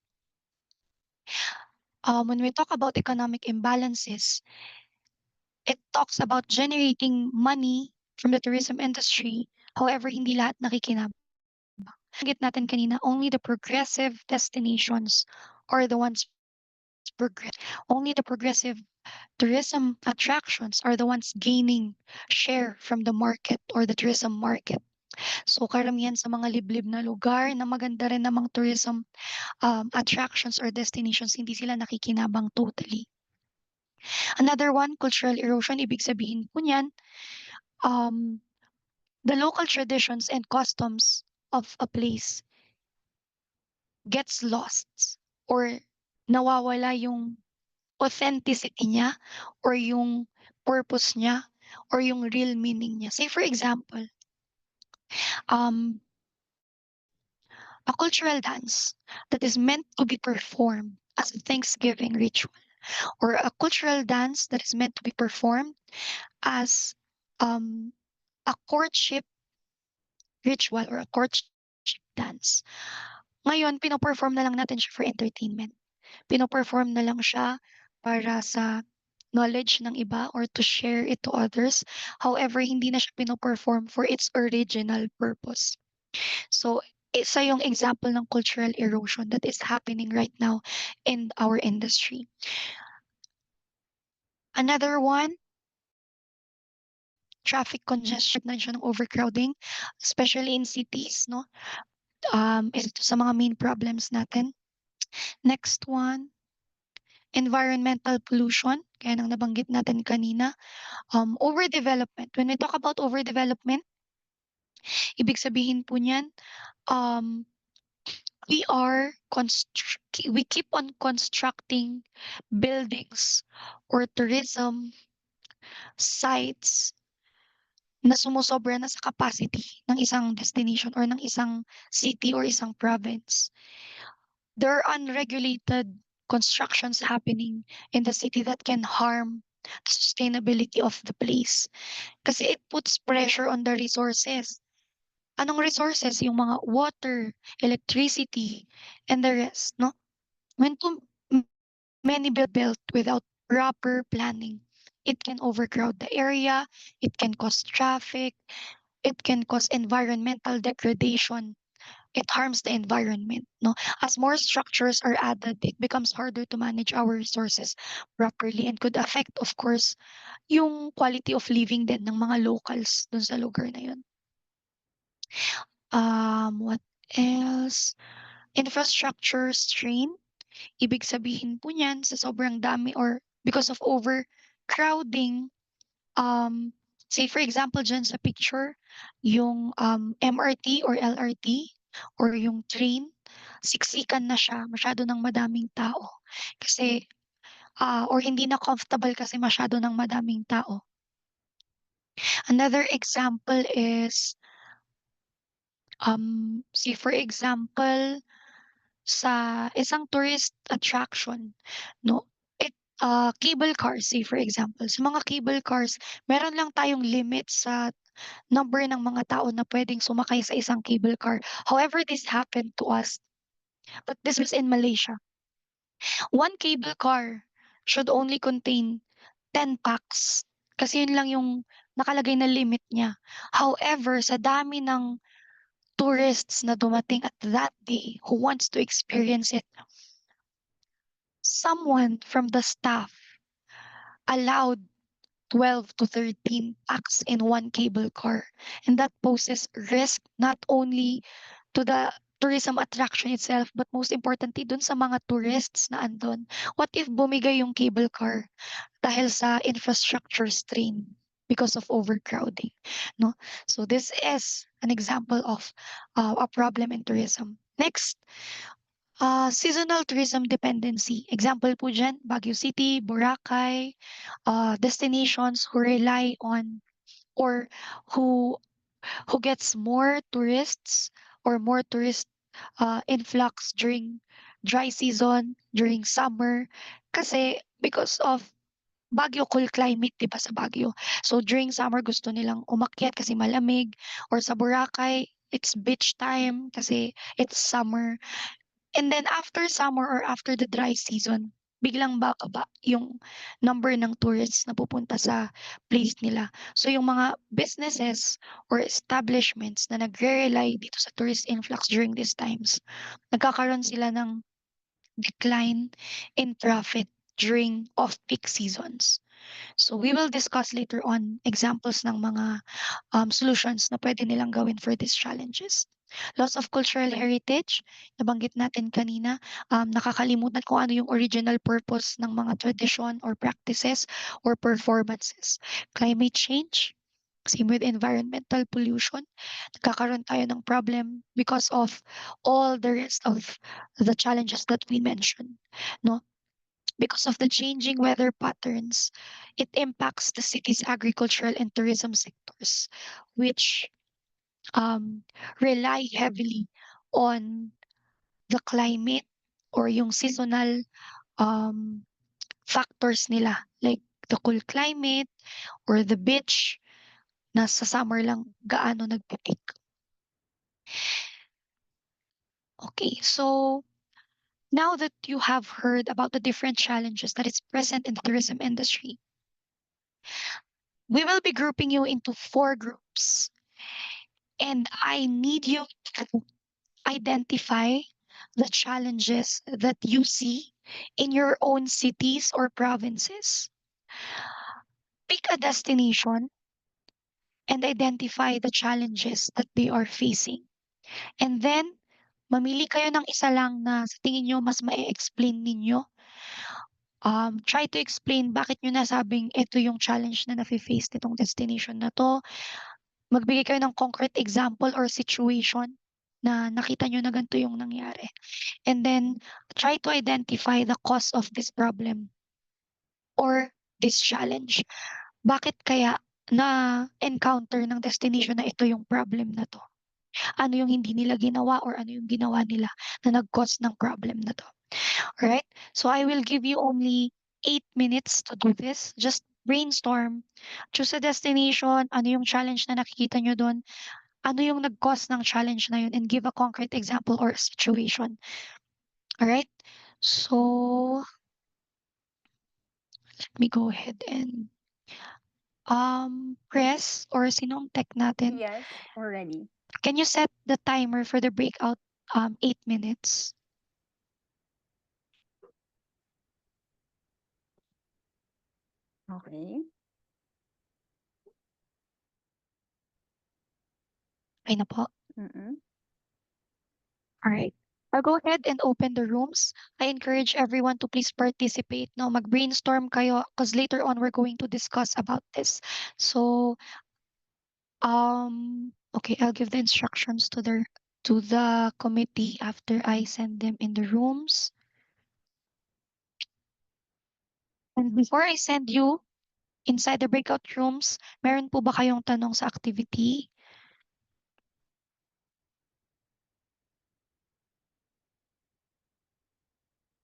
When we talk about economic imbalances, it talks about generating money from the tourism industry. However, hindi lahat nakikinabang. Nabanggit natin kanina, only the progressive destinations are the ones only the progressive tourism attractions are the ones gaining share from the market or the tourism market. So karamihan sa mga liblib na lugar na maganda rin namang tourism attractions or destinations, hindi sila nakikinabang totally. Another one, cultural erosion, ibig sabihin po niyan, the local traditions and customs of a place gets lost or nawawala yung authenticity niya or yung purpose niya or yung real meaning niya. Say for example, a cultural dance that is meant to be performed as a Thanksgiving ritual, or a cultural dance that is meant to be performed as a courtship ritual or a courtship dance. Ngayon, pino-perform na lang natin siya for entertainment. Pino-perform na lang siya para sa knowledge ng iba or to share it to others. However, hindi na siya pino-perform for its original purpose. So, isa yung example ng cultural erosion that is happening right now in our industry. Another one, traffic congestion na siya ng overcrowding, especially in cities, no? Isa to sa mga main problems natin. Next one, environmental pollution, kaya nang nabanggit natin kanina. Overdevelopment. When we talk about overdevelopment, ibig sabihin po niyan, we keep on constructing buildings or tourism sites na sumusobra na sa capacity ng isang destination or ng isang city or isang province. There are unregulated constructions happening in the city that can harm the sustainability of the place. Kasi it puts pressure on the resources. Anong resources? Yung mga water, electricity, and the rest, no? When too many built without proper planning, it can overcrowd the area, it can cause traffic, it can cause environmental degradation. It harms the environment, no? As more structures are added, it becomes harder to manage our resources properly and could affect, of course, yung quality of living din ng mga locals dun sa lugar na yun. What else? Infrastructure strain. Ibig sabihin po niyan sa sobrang dami or because of overcrowding, say for example dyan sa picture, yung MRT or LRT or yung train, siksikan na siya, masyado ng madaming tao. Kasi, or hindi na comfortable kasi masyado ng madaming tao. Another example is, say for example, sa isang tourist attraction, no? Cable cars, say for example. Sa mga cable cars, meron lang tayong limit sa number ng mga tao na pwedeng sumakay sa isang cable car. However, this happened to us, but this was in Malaysia. One cable car should only contain 10 packs kasi yun lang yung nakalagay na limit niya. However, sa dami ng tourists na dumating at that day who wants to experience it, someone from the staff allowed 12 to 13 packs in one cable car. And that poses risk not only to the tourism attraction itself, but most importantly, dun sa mga tourists na andun. What if bumigay yung cable car dahil sa infrastructure strain because of overcrowding? No? So this is an example of a problem in tourism. Next, seasonal tourism dependency. Example po dyan, Baguio City, Boracay, destinations who rely on or who gets more tourists or more tourist influx during dry season, during summer. Kasi because of Baguio, cool climate, 'di ba, sa Baguio. So during summer gusto nilang umakyat kasi malamig, or sa Boracay, it's beach time kasi it's summer. And then after summer or after the dry season, biglang bababa yung number ng tourists na pupunta sa place nila. So yung mga businesses or establishments na nagre-rely dito sa tourist influx during these times, nagkakaroon sila ng decline in profit during off-peak seasons. So we will discuss later on examples ng mga solutions na pwede nilang gawin for these challenges. Loss of cultural heritage, nabanggit natin kanina, nakakalimutan kung ano yung original purpose ng mga tradition or practices or performances. Climate change, same with environmental pollution, nagkakaroon tayo ng problem because of all the rest of the challenges that we mentioned, no? Because of the changing weather patterns, it impacts the city's agricultural and tourism sectors, which rely heavily on the climate or yung seasonal um, factors nila, like the cool climate or the beach na sa summer lang gaano nagpitik. Okay, so now that you have heard about the different challenges that is present in the tourism industry, we will be grouping you into 4 groups. And I need you to identify the challenges that you see in your own cities or provinces. Pick a destination and identify the challenges that they are facing. And then, mamili kayo ng isa lang na sa tingin nyo mas ma-explain ninyo. Try to explain bakit nyo nasabing ito yung challenge na nafe-face nitong destination na to. Magbigay kayo ng concrete example or situation na nakita nyo na ganito yung nangyari. And then, try to identify the cause of this problem or this challenge. Bakit kaya na-encounter ng destination na ito yung problem na to? Ano yung hindi nila ginawa or ano yung ginawa nila na nag-cause ng problem na to? Alright? So I will give you only 8 minutes to do this. Just brainstorm. Choose a destination. Ano yung challenge na nakikita nyo doon? Ano yung nag-cause ng challenge na yun? And give a concrete example or situation. Alright? So, let me go ahead and press or sinong tech natin. Yes, already. Can you set the timer for the breakout 8 minutes? Okay. Ay na po. Mm-mm. Alright. I'll go ahead and open the rooms. I encourage everyone to please participate. No, mag-brainstorm kayo because later on we're going to discuss about this. So, okay, I'll give the instructions to the committee after I send them in the rooms. And before I send you inside the breakout rooms, meron po ba kayong tanong sa activity?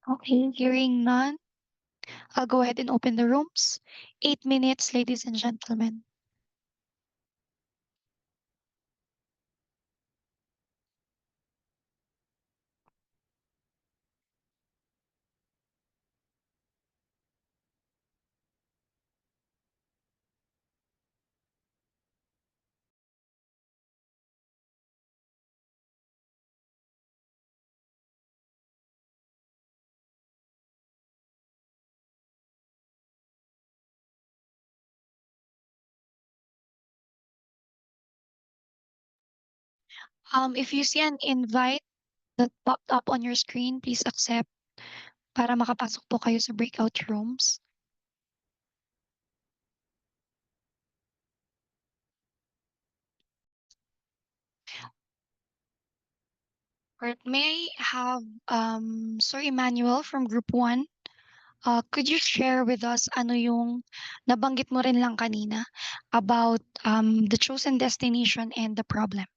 Okay, hearing none, I'll go ahead and open the rooms. 8 minutes, ladies and gentlemen. If you see an invite that popped up on your screen, please accept para makapasok po kayo sa breakout rooms. Alright, may I have Sir Emmanuel from Group 1? Could you share with us ano yung nabanggit mo rin lang kanina about the chosen destination and the problem?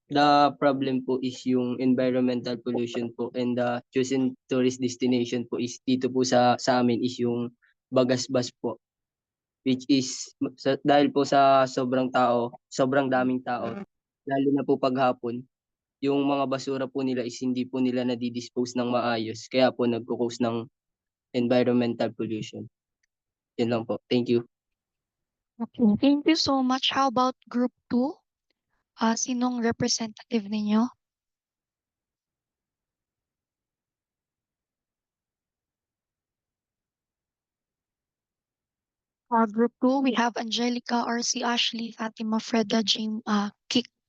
The problem po is yung environmental pollution po, and the chosen tourist destination po is dito po sa amin is yung Bagasbas po, which is dahil po sa sobrang daming tao, lalo na po paghapon, yung mga basura po nila is hindi po nila nadidispose ng maayos, kaya po nagko-cause ng environmental pollution. Yun lang po. Thank you. Okay, thank you so much. How about group 2? Sinong representative ninyo? Group 2, we have Angelica, RC, Ashley, Fatima, Freda, Jim,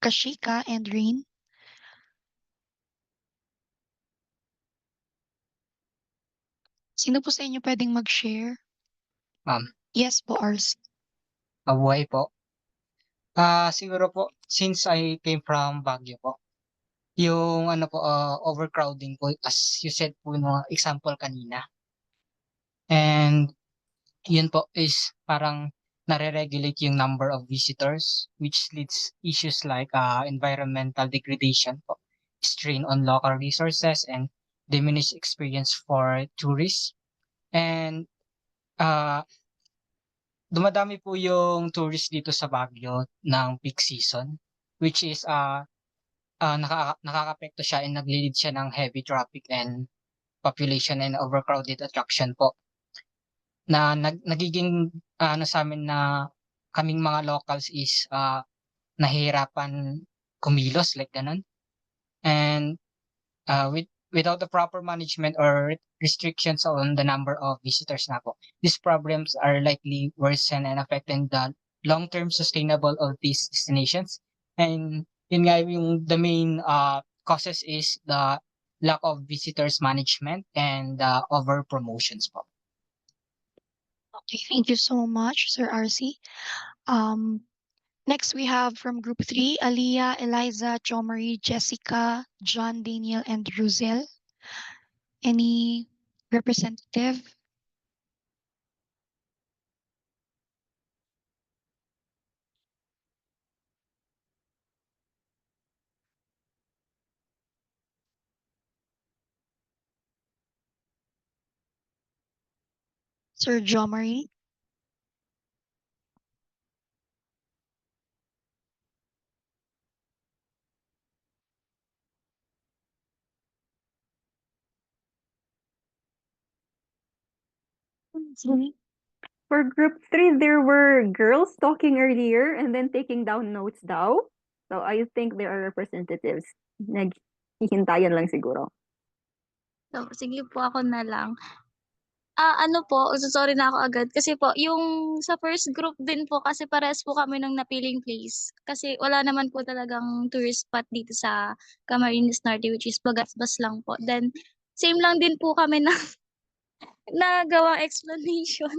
Kashika, and Rain. Sino po sa inyo pwedeng mag-share? Ma'am, Yes po, RC. mabuhay po. Siguro po, since I came from Baguio po, yung overcrowding po, as you said po no example kanina. And yun po is parang nare-regulate yung number of visitors, which leads issues like environmental degradation po, strain on local resources, and diminished experience for tourists. And dumadami po yung tourist dito sa Baguio ng peak season, which is nakaka-apekto siya and nagle-lead siya ng heavy traffic and population and overcrowded attraction po. Na nagiging sa amin na kaming mga locals is nahihirapan kumilos like ganun. And without the proper management or restrictions on the number of visitors na po, these problems are likely worsen and affecting the long-term sustainable of these destinations. And yun nga yung the main causes is the lack of visitors management and over promotions po. Okay, thank you so much, Sir RC. Next we have from group 3, Aliyah, Eliza, Jomari, Jessica, John, Daniel, and Ruzel. Any representative? Sir Jomari? For group 3, there were girls talking earlier and then taking down notes daw. So I think there are representatives. Naghihintayan lang siguro. So, sige po ako na lang. Ano po, sorry na ako agad. Kasi po, yung sa first group din po, kasi parehas po kami ng napiling place. Kasi wala naman po talagang tourist spot dito sa Camarines Norte, which is Bagasbas lang po. Then, same lang din po kami na nagawang explanation.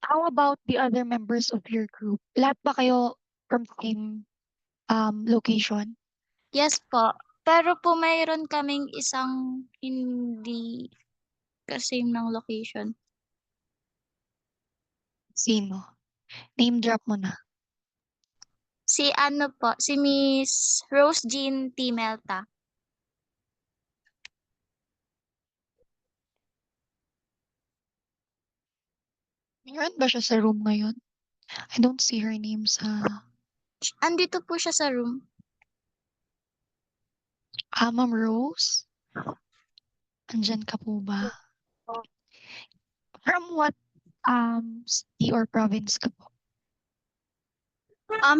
How about the other members of your group? Lahat ba kayo from same location? Yes po. Pero po mayroon kaming isang hindi ka-same ng location. Sino? Name drop mo na. Si ano po, si Miss Rose Jean T. Melta. Meron ba siya sa room ngayon? I don't see her name sa... Andito po siya sa room. Ma'am Rose? Andyan ka po ba? From what city or province ka po?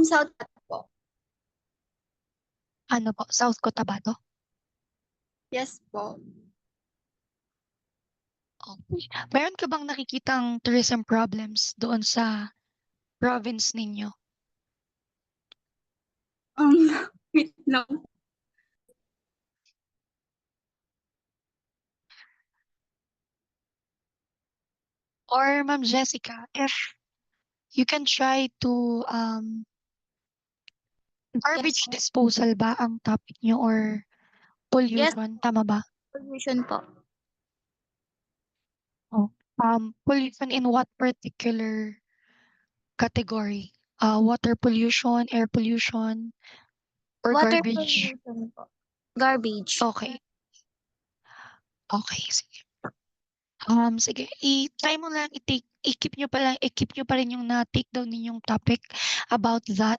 South po. Ano po? South Cotabato? Yes po. Okay. Meron ka bang nakikitang tourism problems doon sa province ninyo? Wait lang. Or Ma'am Jessica, if you can try to garbage disposal ba ang topic nyo or pollution? Tama ba? Pollution po. Oh, pollution in what particular category? Water pollution, air pollution, or Water garbage? pollution po. Garbage. Okay. Okay, sige. Sige, i-try mo lang i-keep nyo pa rin yung na-take down ninyong topic about that.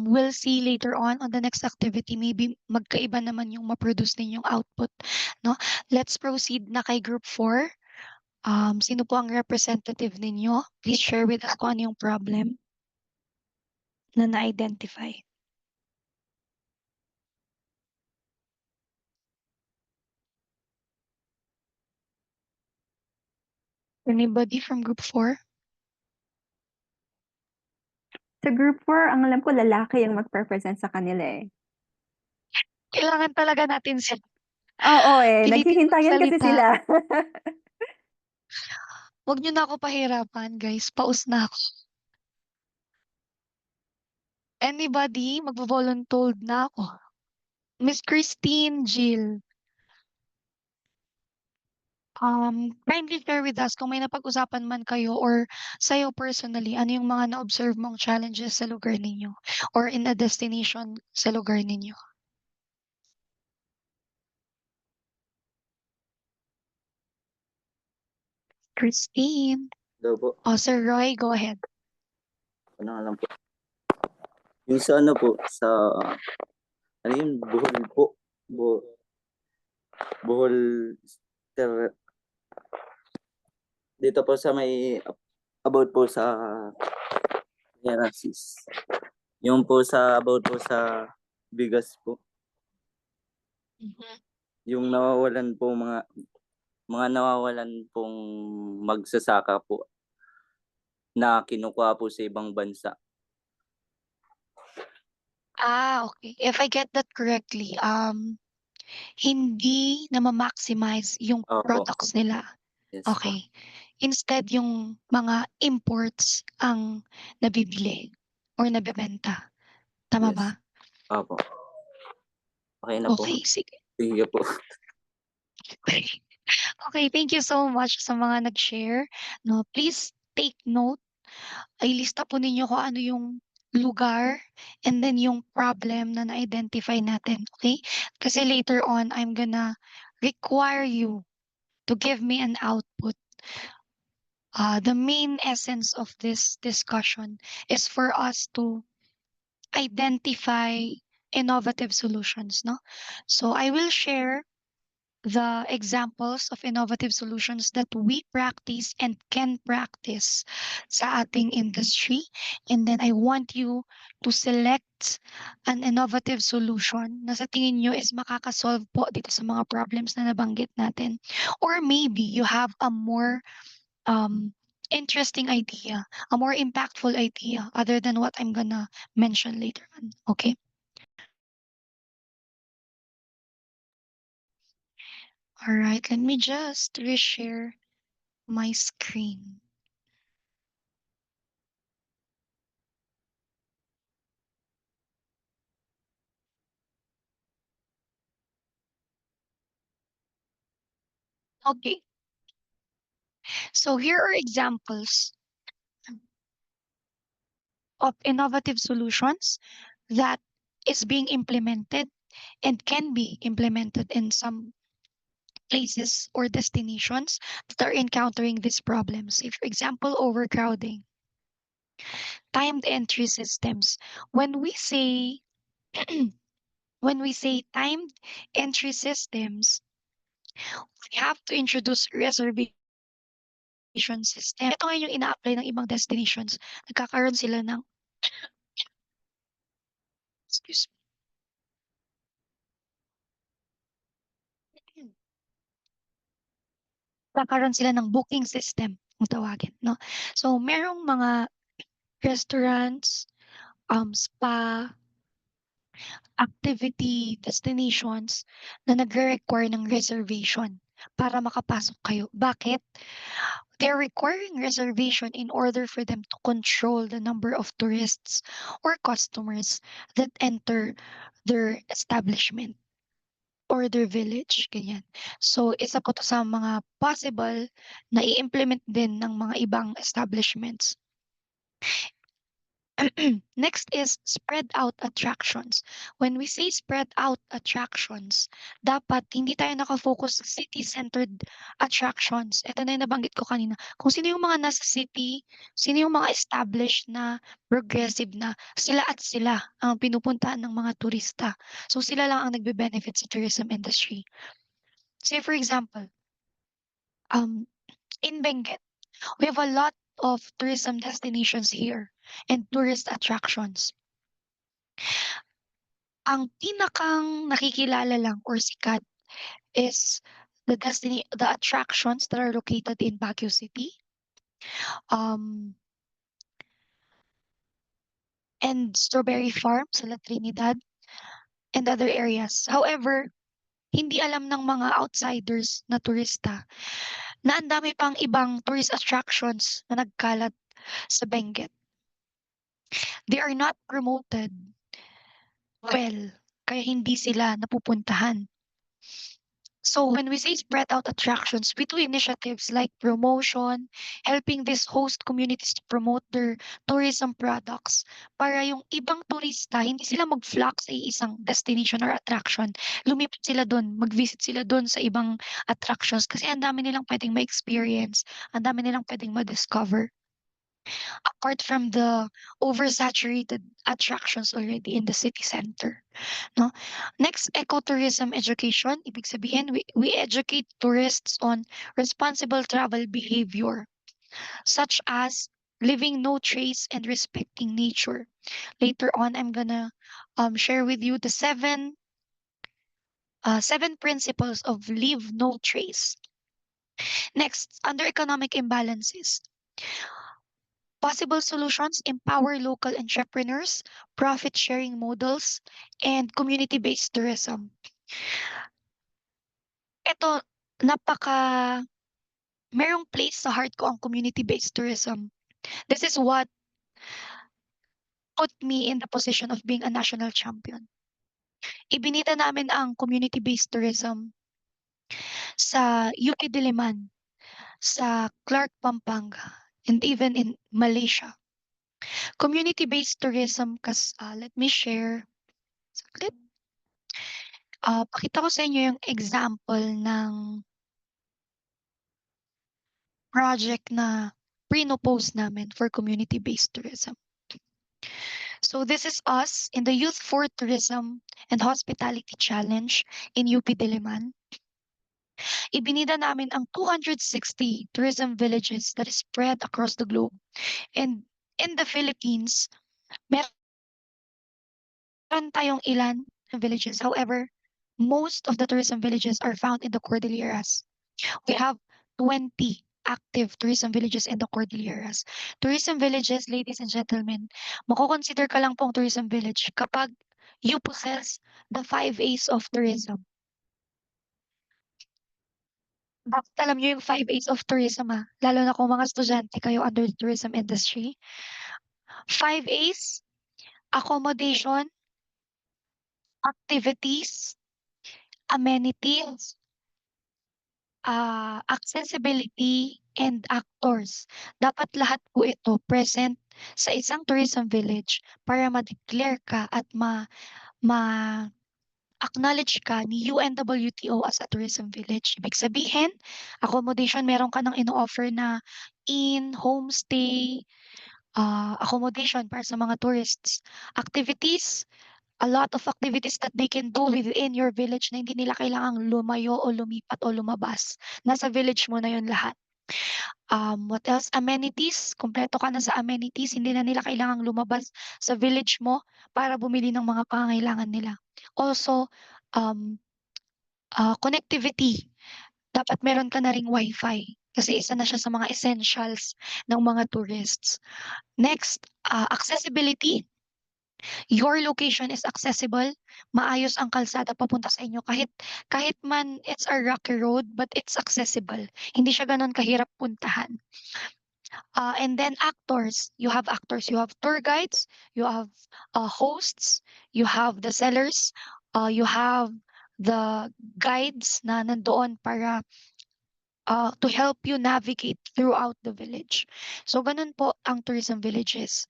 We'll see later on the next activity, maybe magkaiba naman yung ma-produce ninyong output, no? Let's proceed na kay group 4. Sino po ang representative ninyo? Please share with us kung ano yung problem na na-identify. Anybody from group 4? Sa group 4, ang alam ko lalaki yung mag-represent sa kanila eh. Kailangan talaga natin sila. Oo eh, Pilitin naghihintayan kasi magsalita. sila. Huwag niyo na ako pahirapan, guys. Paus na ako. Anybody? Magvo-voluntold na ako. Miss Christine Jill. Kindly share with us kung may napag-usapan man kayo or sa'yo personally, ano yung mga na-observe mong challenges sa lugar ninyo or in a destination sa lugar ninyo. Christine. Daw po. Sir Roy, go ahead. Ano nga lang po. Yung sa ano po, sa ano yun, Bohol po. Bohol dito po sa may about po sa Herasis. Yung po sa about po sa bigas po. Yung nawawalan po mga nawawalan pong magsasaka po na kinukuha po sa ibang bansa. Okay. If I get that correctly, hindi na ma-maximize yung Opo. products nila. Yes po. Okay. Instead, yung mga imports ang nabibili or nabebenta. Tama Yes. ba? Opo. Okay na po. Okay, sige. Sige po. Okay, thank you so much sa mga nag-share. No, please take note. Ay lista po ninyo kung ano yung lugar and then yung problem na na-identify natin, okay? Kasi later on, I'm gonna require you to give me an output. The main essence of this discussion is for us to identify innovative solutions, no? So I will share the examples of innovative solutions that we practice and can practice sa ating industry. And then I want you to select an innovative solution na sa tingin nyo is makakasolve po dito sa mga problems na nabanggit natin. Or maybe you have a more interesting idea, a more impactful idea other than what I'm gonna mention later on. Okay? All right, let me just reshare my screen. Okay. So here are examples of innovative solutions that is being implemented and can be implemented in some places or destinations that are encountering these problems. Say, for example, overcrowding, timed entry systems. When we say timed entry systems, we have to introduce reservation system. Ito ngayon yung ina-apply ng ibang destinations. Nagkakaroon sila ng excuse me. Nagkakaroon sila ng booking system kung tawagin, no? So merong mga restaurants, spa, activity destinations na nagre-require ng reservation para makapasok kayo. Bakit? They're requiring reservation in order for them to control the number of tourists or customers that enter their establishment or their village, ganyan. So, isa po to sa mga possible na i-implement din ng mga ibang establishments. Next is spread out attractions. When we say spread out attractions, dapat hindi tayo nakafocus sa city-centered attractions. Ito na yung nabanggit ko kanina. Kung sino yung mga nasa city, sino yung mga established na, progressive na, sila at sila ang pinupuntahan ng mga turista. So sila lang ang nagbe-benefit sa tourism industry. Say for example, in Benguet, we have a lot of tourism destinations here and tourist attractions. Ang pinakang nakikilala lang or sikat is the attractions that are located in Baguio City. And Strawberry Farm sa La Trinidad and other areas. However, hindi alam ng mga outsiders na turista na ang dami pang ibang tourist attractions na nagkalat sa Benguet. They are not promoted well, kaya hindi sila napupuntahan. So when we say spread out attractions, we do initiatives like promotion, helping these host communities to promote their tourism products para yung ibang turista, hindi sila mag-flock sa isang destination or attraction. Lumipat sila doon, mag-visit sila doon sa ibang attractions kasi ang dami nilang pwedeng ma-experience, ang dami nilang pwedeng ma-discover. Apart from the oversaturated attractions already in the city center. No? Next, ecotourism education. Ibig sabihin, we educate tourists on responsible travel behavior, such as leaving no trace and respecting nature. Later on, I'm gonna share with you the seven principles of leave no trace. Next, under economic imbalances. Possible solutions empower local entrepreneurs, profit sharing models, and community-based tourism. Ito, merong place sa heart ko ang community-based tourism. This is what put me in the position of being a national champion. Ibinita namin ang community-based tourism sa UP Diliman, sa Clark, Pampanga, and even in Malaysia. Community-based tourism, let me share. Saglit. Pakita ko sa inyo yung example ng project na pre-propose namin for community-based tourism. So this is us in the Youth for Tourism and Hospitality Challenge in UP Diliman. Ibinida namin ang 260 tourism villages that is spread across the globe. And in the Philippines, meron tayong ilan villages. However, most of the tourism villages are found in the Cordilleras. We have 20 active tourism villages in the Cordilleras. Tourism villages, ladies and gentlemen, mako-consider ka lang pong tourism village kapag you possess the 5 A's of tourism. Dapat alam nyo yung 5 A's of tourism lalo na kung mga estudyante kayo under the tourism industry. 5 A's, accommodation, activities, amenities, accessibility, and actors. Dapat lahat po ito present sa isang tourism village para ma-declare ka at acknowledge ka ni UNWTO as a tourism village. Ibig sabihin, accommodation, meron ka ng ino-offer na homestay, accommodation para sa mga tourists. Activities, a lot of activities that they can do within your village na hindi nila kailangang lumayo o lumipat o lumabas. Nasa village mo na yun lahat. What else? Amenities. Kompleto ka na sa amenities. Hindi na nila kailangang lumabas sa village mo para bumili ng mga pangangailangan nila. Also, connectivity. Dapat meron ka na ring Wi-Fi kasi isa na siya sa mga essentials ng mga tourists. Next, accessibility. Your location is accessible. Maayos ang kalsada papunta sa inyo. Kahit man it's a rocky road, but it's accessible. Hindi siya ganun kahirap puntahan. And then actors. You have actors. You have tour guides. You have hosts. You have the sellers. You have the guides na nandoon para to help you navigate throughout the village. So ganun po ang tourism villages.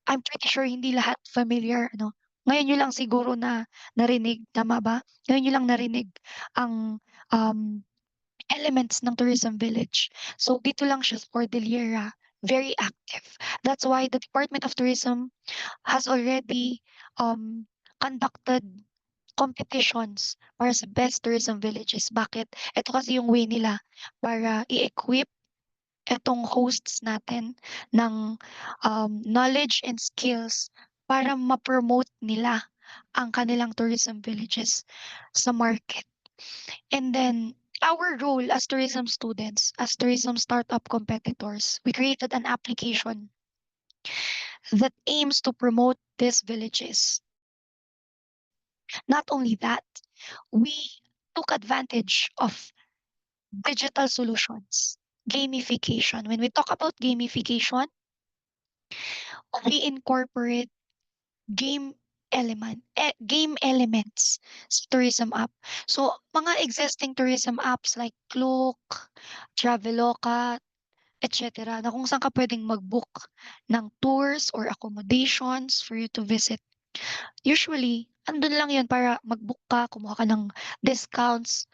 I'm pretty sure hindi lahat familiar, ano. Ngayon niyo lang siguro na narinig, tama ba? Ngayon niyo lang narinig ang, elements ng tourism village. So, dito lang siya sa Cordillera, very active. That's why the Department of Tourism has already, conducted competitions para sa best tourism villages. Bakit? Ito kasi yung way nila para i-equip etong hosts natin ng knowledge and skills para ma-promote nila ang kanilang tourism villages sa market. And then our role as tourism students, as tourism startup competitors, we created an application that aims to promote these villages. Not only that, we took advantage of digital solutions, gamification. When we talk about gamification, we incorporate game elements sa tourism app. So, mga existing tourism apps like Klook, Traveloka, etc. na kung saan ka pwedeng mag-book ng tours or accommodations for you to visit. Usually, andun lang yun para mag-book ka, kumuha ka ng discounts,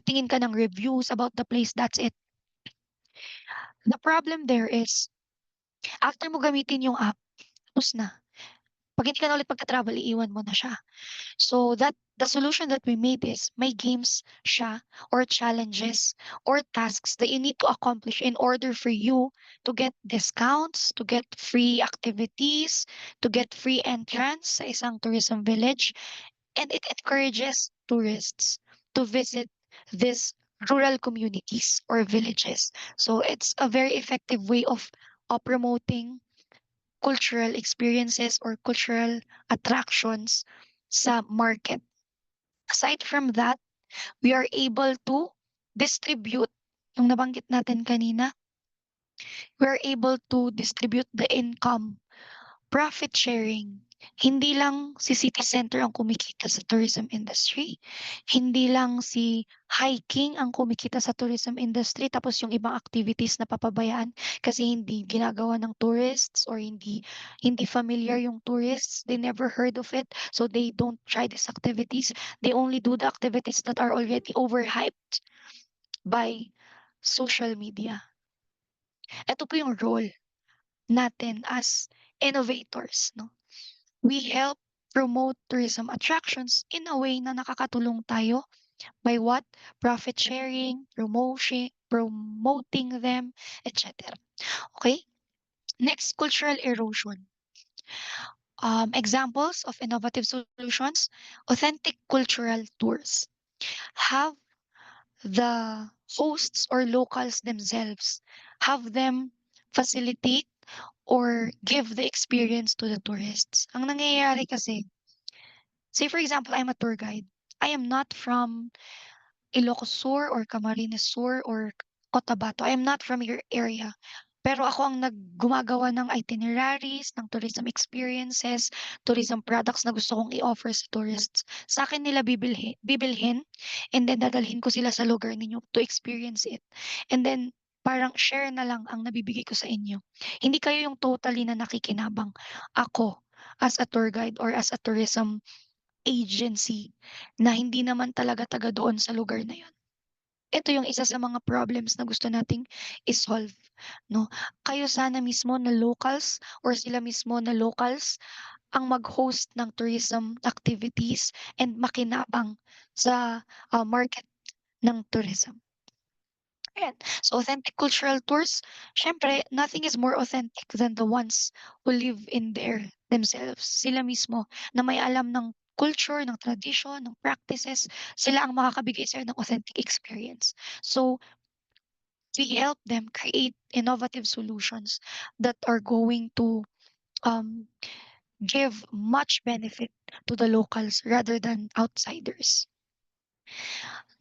tingin ka ng reviews about the place, that's it. The problem there is, after mo gamitin yung app, tapos na. Pag hindi ka na ulit pagka-travel, iiwan mo na siya. So the solution that we made is may games siya or challenges or tasks that you need to accomplish in order for you to get discounts, to get free activities, to get free entrance sa isang tourism village. And it encourages tourists to visit these rural communities or villages. So it's a very effective way of promoting cultural experiences or cultural attractions sa market. Aside from that, we are able to distribute, yung nabanggit natin kanina, we are able to distribute the income, profit sharing. Hindi lang si City Center ang kumikita sa tourism industry. Hindi lang si hiking ang kumikita sa tourism industry tapos yung ibang activities na papabayaan kasi hindi ginagawa ng tourists or hindi familiar yung tourists. They never heard of it, so they don't try these activities. They only do the activities that are already overhyped by social media. Ito po yung role natin as innovators, no? We help promote tourism attractions in a way na nakakatulong tayo by what? Profit sharing, promoting them, etc. Okay? Next, cultural erosion. Examples of innovative solutions, authentic cultural tours. Have the hosts or locals themselves, have them facilitate or give the experience to the tourists. Ang nangyayari kasi, say for example, I'm a tour guide. I am not from Ilocos Sur or Camarines Sur or Cotabato. I am not from your area. Pero ako ang gumagawa ng itineraries, ng tourism experiences, tourism products na gusto kong i-offer sa tourists. Sa akin nila bibilhin, and then dadalhin ko sila sa lugar ninyo to experience it. And then parang share na lang ang nabibigay ko sa inyo. Hindi kayo yung totally na nakikinabang. Ako, as a tour guide or as a tourism agency, na hindi naman talaga taga doon sa lugar na yun. Ito yung isa sa mga problems na gusto nating i-solve, no? Kayo sana mismo na locals or sila mismo na locals ang mag-host ng tourism activities and makinabang sa market ng tourism. Ayan. So, authentic cultural tours, syempre, nothing is more authentic than the ones who live in there themselves. Sila mismo na may alam ng culture, ng tradition, ng practices, sila ang makakabigay sa'yo ng authentic experience. So, we help them create innovative solutions that are going to give much benefit to the locals rather than outsiders.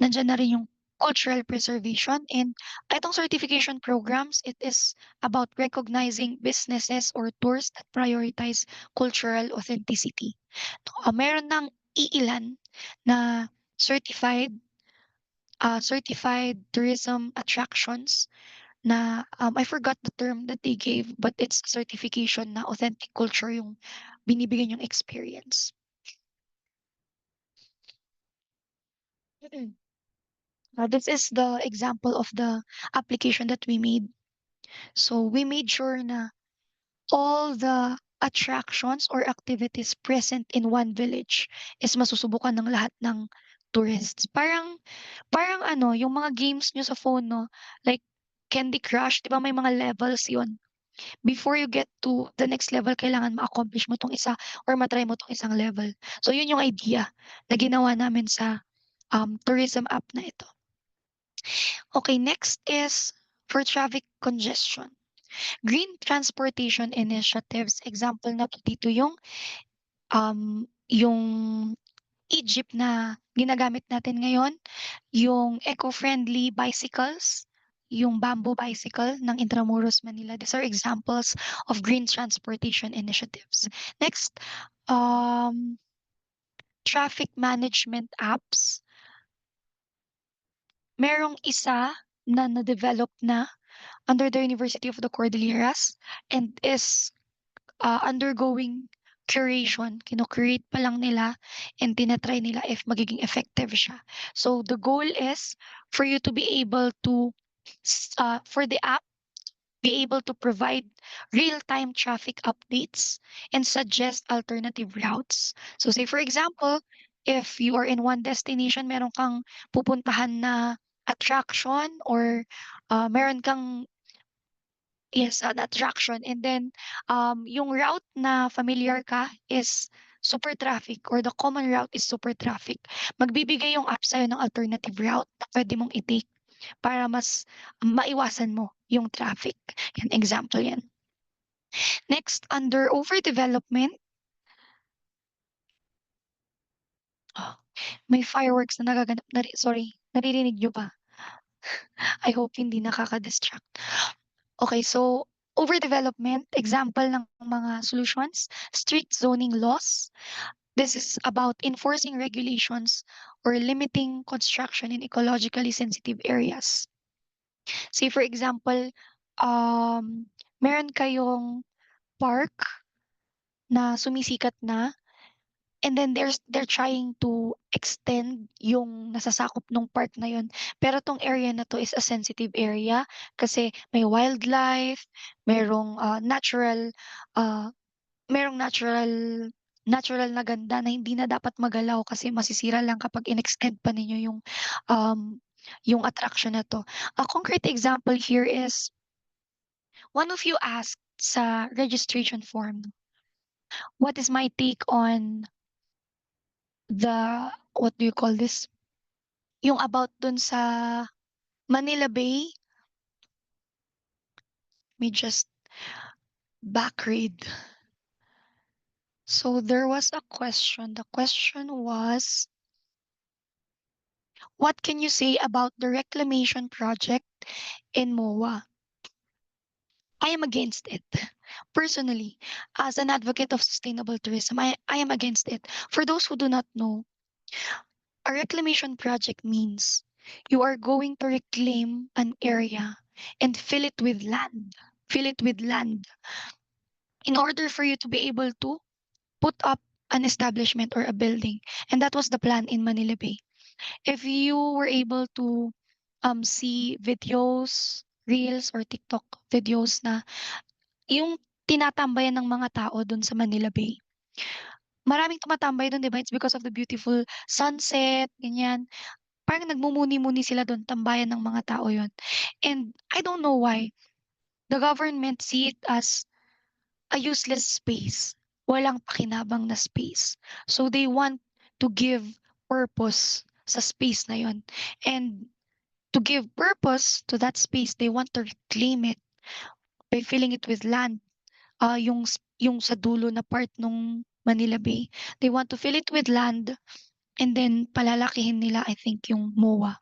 Nandiyan na rin yung cultural preservation, and itong certification programs, it is about recognizing businesses or tours that prioritize cultural authenticity. Meron ng iilan na certified tourism attractions na I forgot the term that they gave, but it's certification na authentic culture yung binibigyan yung experience. This is the example of the application that we made. So we made sure na all the attractions or activities present in one village is masusubukan ng lahat ng tourists. Parang ano, yung mga games nyo sa phone, no? Like Candy Crush, di ba may mga levels yon. Before you get to the next level, kailangan ma-accomplish mo tong isa or matry mo tong isang level. So yun yung idea na ginawa namin sa tourism app na ito. Okay, next is for traffic congestion. Green transportation initiatives. Example na po dito yung Egypt na ginagamit natin ngayon, yung eco-friendly bicycles, yung bamboo bicycle ng Intramuros, Manila. These are examples of green transportation initiatives. Next, traffic management apps. Merong isa na na-develop na under the University of the Cordilleras and is undergoing curation. Kino-curate pa lang nila and tinatry nila if magiging effective siya. So the goal is for you to be able to, for the app, be able to provide real-time traffic updates and suggest alternative routes. So say for example, if you are in one destination, meron kang pupuntahan na attraction or meron kang an attraction. And then, yung route na familiar ka is super traffic or the common route is super traffic. Magbibigay yung app sa'yo ng alternative route na pwede mong i-take para mas maiwasan mo yung traffic. Yan, example yan. Next, under overdevelopment, may fireworks na nagaganap. Sorry, naririnig nyo ba? I hope hindi nakaka-distract. Okay, so overdevelopment, example ng mga solutions, strict zoning laws. This is about enforcing regulations or limiting construction in ecologically sensitive areas. Say for example, meron kayong park na sumisikat na and then they're trying to extend yung nasasakop ng park na yun. Pero tong area na to is a sensitive area kasi may wildlife, merong merong natural na ganda na hindi na dapat magalaw kasi masisira lang kapag in-extend pa ninyo yung attraction na to. A concrete example here is one of you asked sa registration form, what is my take on what do you call this? Yung about dun sa Manila Bay. Let me just back read. So there was a question. The question was, what can you say about the reclamation project in MOA? I am against it. Personally, as an advocate of sustainable tourism, I am against it. For those who do not know, a reclamation project means you are going to reclaim an area and fill it with land. Fill it with land in order for you to be able to put up an establishment or a building. And that was the plan in Manila Bay. If you were able to see videos, reels, or TikTok videos na yung tinatambayan ng mga tao dun sa Manila Bay. Maraming tumatambay dun, di ba? It's because of the beautiful sunset, ganyan. Parang nagmumuni-muni sila dun, tambayan ng mga tao yon. And I don't know why. The government see it as a useless space. Walang pakinabang na space. So they want to give purpose sa space na yon. And to give purpose to that space, they want to reclaim it by filling it with land. Yung sa dulo na part nung Manila Bay. They want to fill it with land and then palalakihin nila, I think, yung MOA.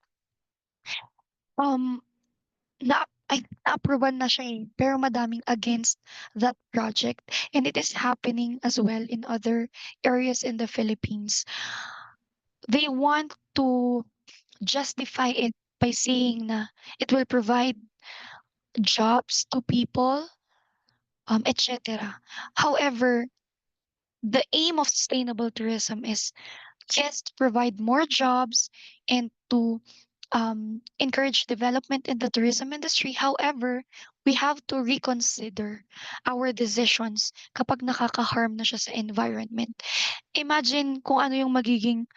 Na-approval na siya pero madaming against that project. And it is happening as well in other areas in the Philippines. They want to justify it by saying na it will provide jobs to people, etc. However, the aim of sustainable tourism is just to provide more jobs and to encourage development in the tourism industry. However, we have to reconsider our decisions kapag nakaka-harm na siya sa environment. Imagine kung ano yung magiging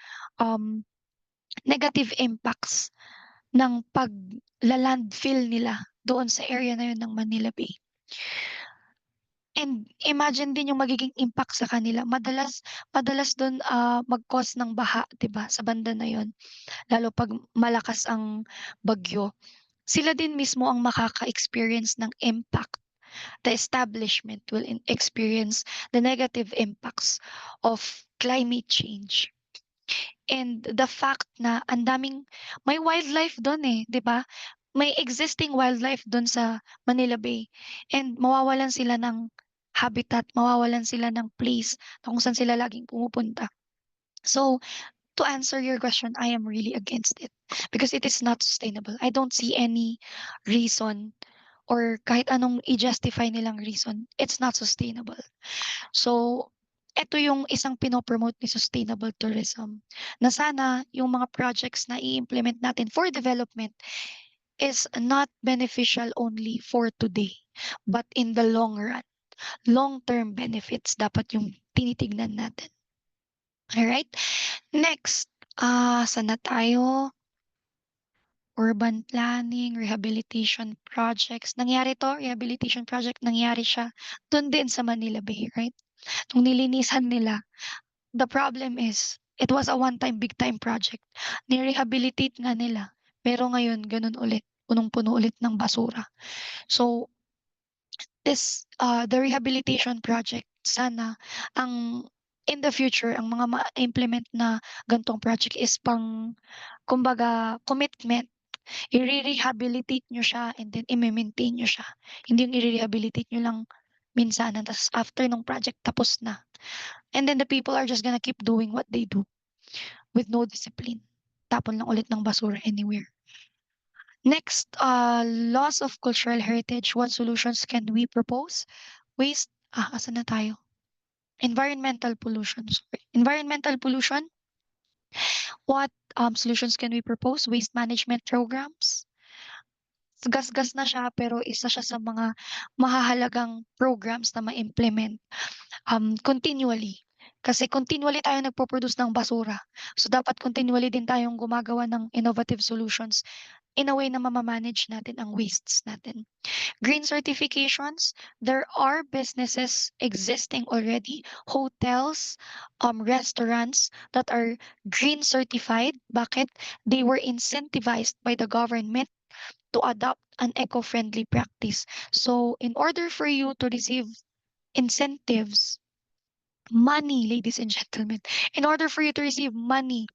um, negative impacts ng pagla-landfill nila doon sa area na yun ng Manila Bay. And imagine din yung magiging impact sa kanila. Madalas doon mag-cause ng baha, 'di ba, sa banda na yun. Lalo pag malakas ang bagyo. Sila din mismo ang makaka-experience ng impact. The establishment will experience the negative impacts of climate change. And the fact na ang daming may wildlife doon eh, 'di ba? May existing wildlife doon sa Manila Bay and mawawalan sila ng habitat, mawawalan sila ng place na kung saan sila laging pumupunta. So, to answer your question, I am really against it because it is not sustainable. I don't see any reason or kahit anong i-justify nilang reason. It's not sustainable. So, eto yung isang pinopromote ni sustainable tourism na sana yung mga projects na i-implement natin for development is not beneficial only for today, but in the long run. Long-term benefits dapat yung tinitignan natin. Alright? Next, saan na tayo? Urban planning, rehabilitation projects. Nangyari to, rehabilitation project, nangyari siya doon din sa Manila Bay, right? Nung nilinisan nila, the problem is, it was a one-time, big-time project. Ni-rehabilitate nga nila. Pero ngayon, ganun ulit. Punong-puno ulit ng basura. So, the rehabilitation project, sana in the future, ang mga ma-implement na gantong project is kumbaga, commitment. I-rehabilitate nyo siya and then i-maintain nyo siya. Hindi yung i-rehabilitate nyo lang minsanan, tapos after ng project, tapos na. And then the people are just gonna keep doing what they do with no discipline. Tapon lang ulit ng basura anywhere. Next, loss of cultural heritage. What solutions can we propose? Waste, asan na tayo? Environmental pollution. Sorry. Environmental pollution. What solutions can we propose? Waste management programs. Gas-gas na siya pero isa siya sa mga mahahalagang programs na ma-implement continually. Kasi continually tayo nagpo-produce ng basura. So dapat continually din tayong gumagawa ng innovative solutions in a way na mamamanage natin ang wastes natin. Green certifications, there are businesses existing already, hotels, restaurants that are green certified. Bakit? They were incentivized by the government to adopt an eco-friendly practice. So in order for you to receive incentives, money, ladies and gentlemen, in order for you to receive money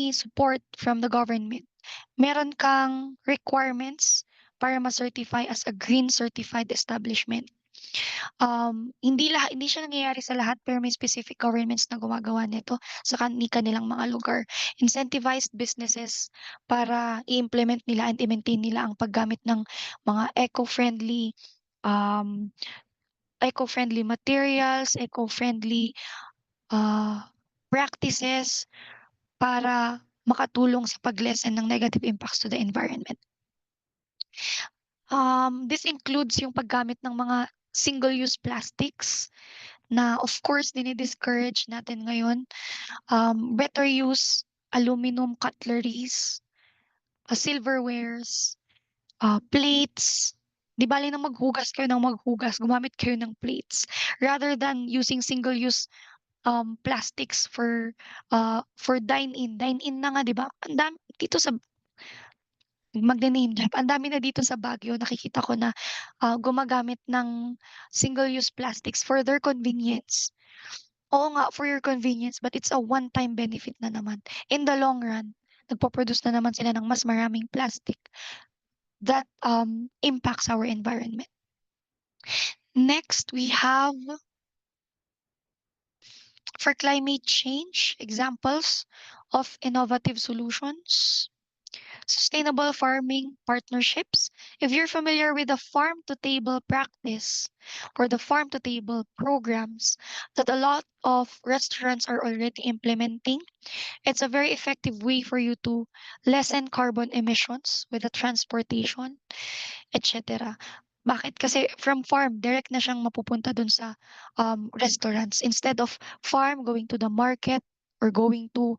support from the government, meron kang requirements para ma-certify as a green certified establishment. Hindi siya nangyayari sa lahat pero may specific governments na gumagawa nito sa kanilang mga lugar. Incentivized businesses para i-implement nila and i-maintain nila ang paggamit ng mga eco-friendly materials, eco-friendly practices para makatulong sa pag-lessen ng negative impacts to the environment. This includes yung paggamit ng mga single-use plastics na of course dini-discourage natin ngayon. Better use aluminum cutleries, silverwares, plates. Di bali na maghugas kayo ng maghugas, gumamit kayo ng plates rather than using single-use plastics for dine-in. Dine-in na nga, di ba? Ang dami dito sa magne-name drop. Ang dami na dito sa Baguio, nakikita ko na gumagamit ng single-use plastics for their convenience. Oo nga, for your convenience, but it's a one-time benefit na naman. In the long run, nagpo-produce na naman sila ng mas maraming plastic that impacts our environment. Next, we have for climate change, examples of innovative solutions. sustainable farming partnerships. If you're familiar with the farm to table practice or the farm to table programs that a lot of restaurants are already implementing, it's a very effective way for you to lessen carbon emissions with the transportation, etc. Bakit? Kasi from farm, direct na siyang mapupunta dun sa restaurants. Instead of farm going to the market or going to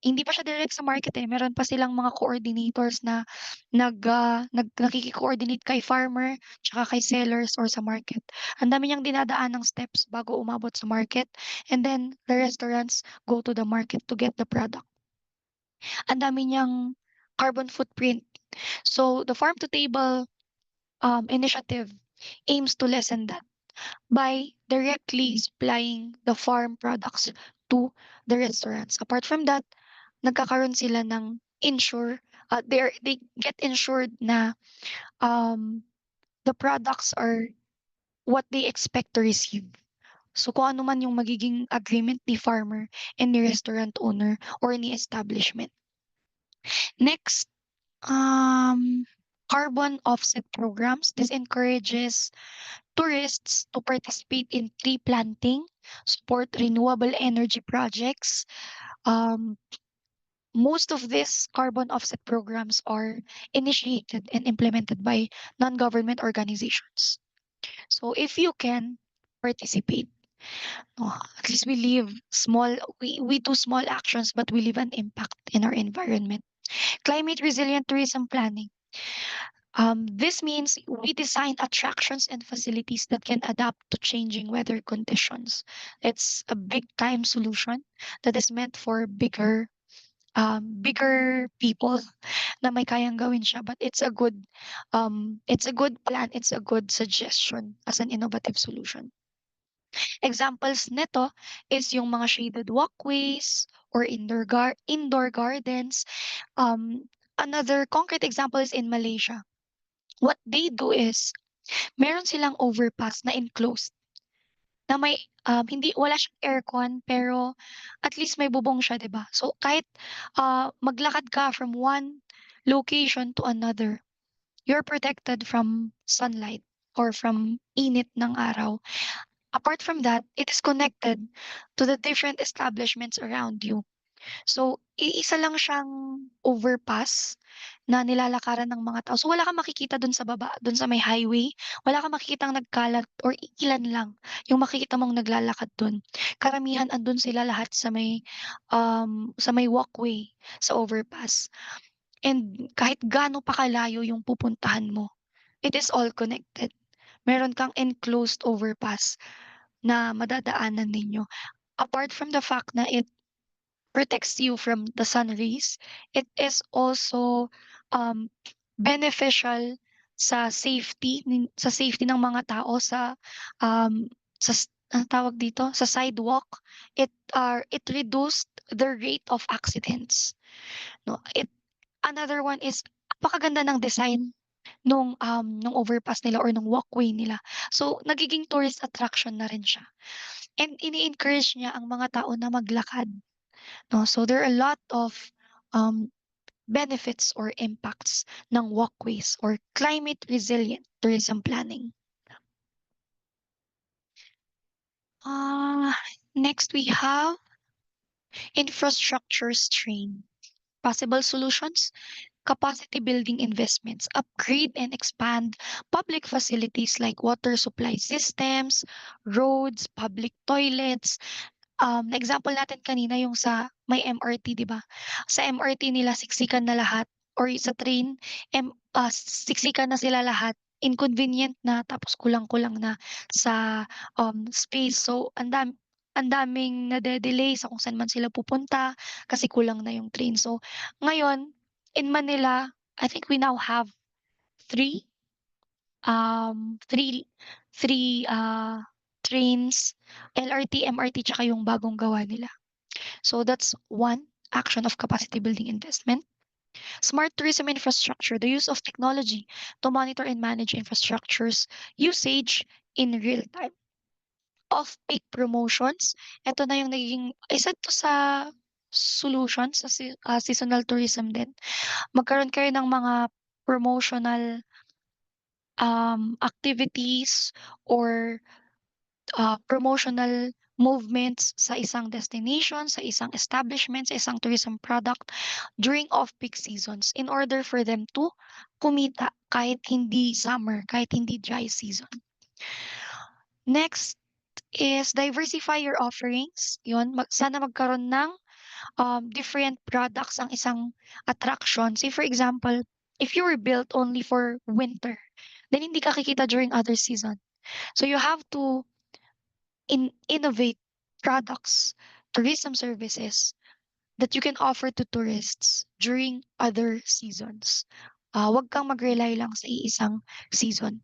hindi pa siya direct sa market eh. Meron pa silang mga coordinators na nakiki-coordinate kay farmer tsaka kay sellers or sa market. Ang dami niyang dinadaan ng steps bago umabot sa market. And then the restaurants go to the market to get the product. Ang dami niyang carbon footprint. So the farm to table initiative aims to lessen that by directly supplying the farm products to the restaurants. Apart from that, nagkakaroon sila ng they get insured na the products are what they expect to receive. So kung ano man yung magiging agreement ni farmer and ni restaurant owner or ni establishment. Next, carbon offset programs. This encourages tourists to participate in tree planting, support renewable energy projects. Most of these carbon offset programs are initiated and implemented by non-government organizations. So if you can participate, at least we do small actions, but we leave an impact in our environment. Climate resilient tourism planning. This means we design attractions and facilities that can adapt to changing weather conditions. It's a big time solution that is meant for bigger people na may kayang gawin siya, but it's a good plan, it's a good suggestion as an innovative solution. Examples nito is yung mga shaded walkways or indoor gardens. Another concrete example is in Malaysia. What they do is meron silang overpass na enclosed na may wala siyang aircon pero at least may bubong siya, 'di ba? So kahit maglakad ka from one location to another, you're protected from sunlight or from init ng araw. Apart from that, it is connected to the different establishments around you. So, iisa lang siyang overpass na nilalakaran ng mga tao. So, wala kang makikita dun sa baba, dun sa may highway. Wala kang makikitang nagkalat or ilan lang yung makikita mong naglalakad dun. Karamihan andun sila lahat sa may walkway, sa overpass. And kahit gaano pa kalayo yung pupuntahan mo, it is all connected. Meron kang enclosed overpass na madadaanan ninyo. Apart from the fact na it protects you from the sun rays, it is also beneficial sa safety ng mga tao tawag dito sa sidewalk. It reduced the rate of accidents. No, another one is napakaganda ng design nung overpass nila or nung walkway nila. So nagiging tourist attraction na rin siya. And ini-encourage niya ang mga tao na maglakad. No, so there are a lot of benefits or impacts ng walkways or climate resilient tourism planning. Next we have infrastructure strain. Possible solutions: capacity building investments, upgrade and expand public facilities like water supply systems, roads, public toilets. Na-example natin kanina yung sa may MRT, di ba? Sa MRT nila siksikan na lahat or sa train, siksikan na sila lahat. Inconvenient na tapos kulang-kulang na sa space. So, ang daming nade-delay sa kung saan man sila pupunta kasi kulang na yung train. So, ngayon, in Manila, I think we now have three trains, LRT, MRT, tsaka yung bagong gawa nila. So that's one action of capacity building investment. Smart tourism infrastructure, the use of technology to monitor and manage infrastructure's usage in real time. Off-peak promotions, ito na yung isa to sa solutions sa seasonal tourism din. Magkaroon kayo ng mga promotional activities or promotional movements sa isang destination, sa isang establishment, sa isang tourism product during off-peak seasons in order for them to kumita kahit hindi summer, kahit hindi dry season. Next is diversify your offerings. Yun, sana magkaroon ng different products ang isang attraction. Say for example, if you were built only for winter, then hindi ka kikita during other season. So you have to innovate products, tourism services that you can offer to tourists during other seasons. Wag kang mag-rely lang sa iisang season.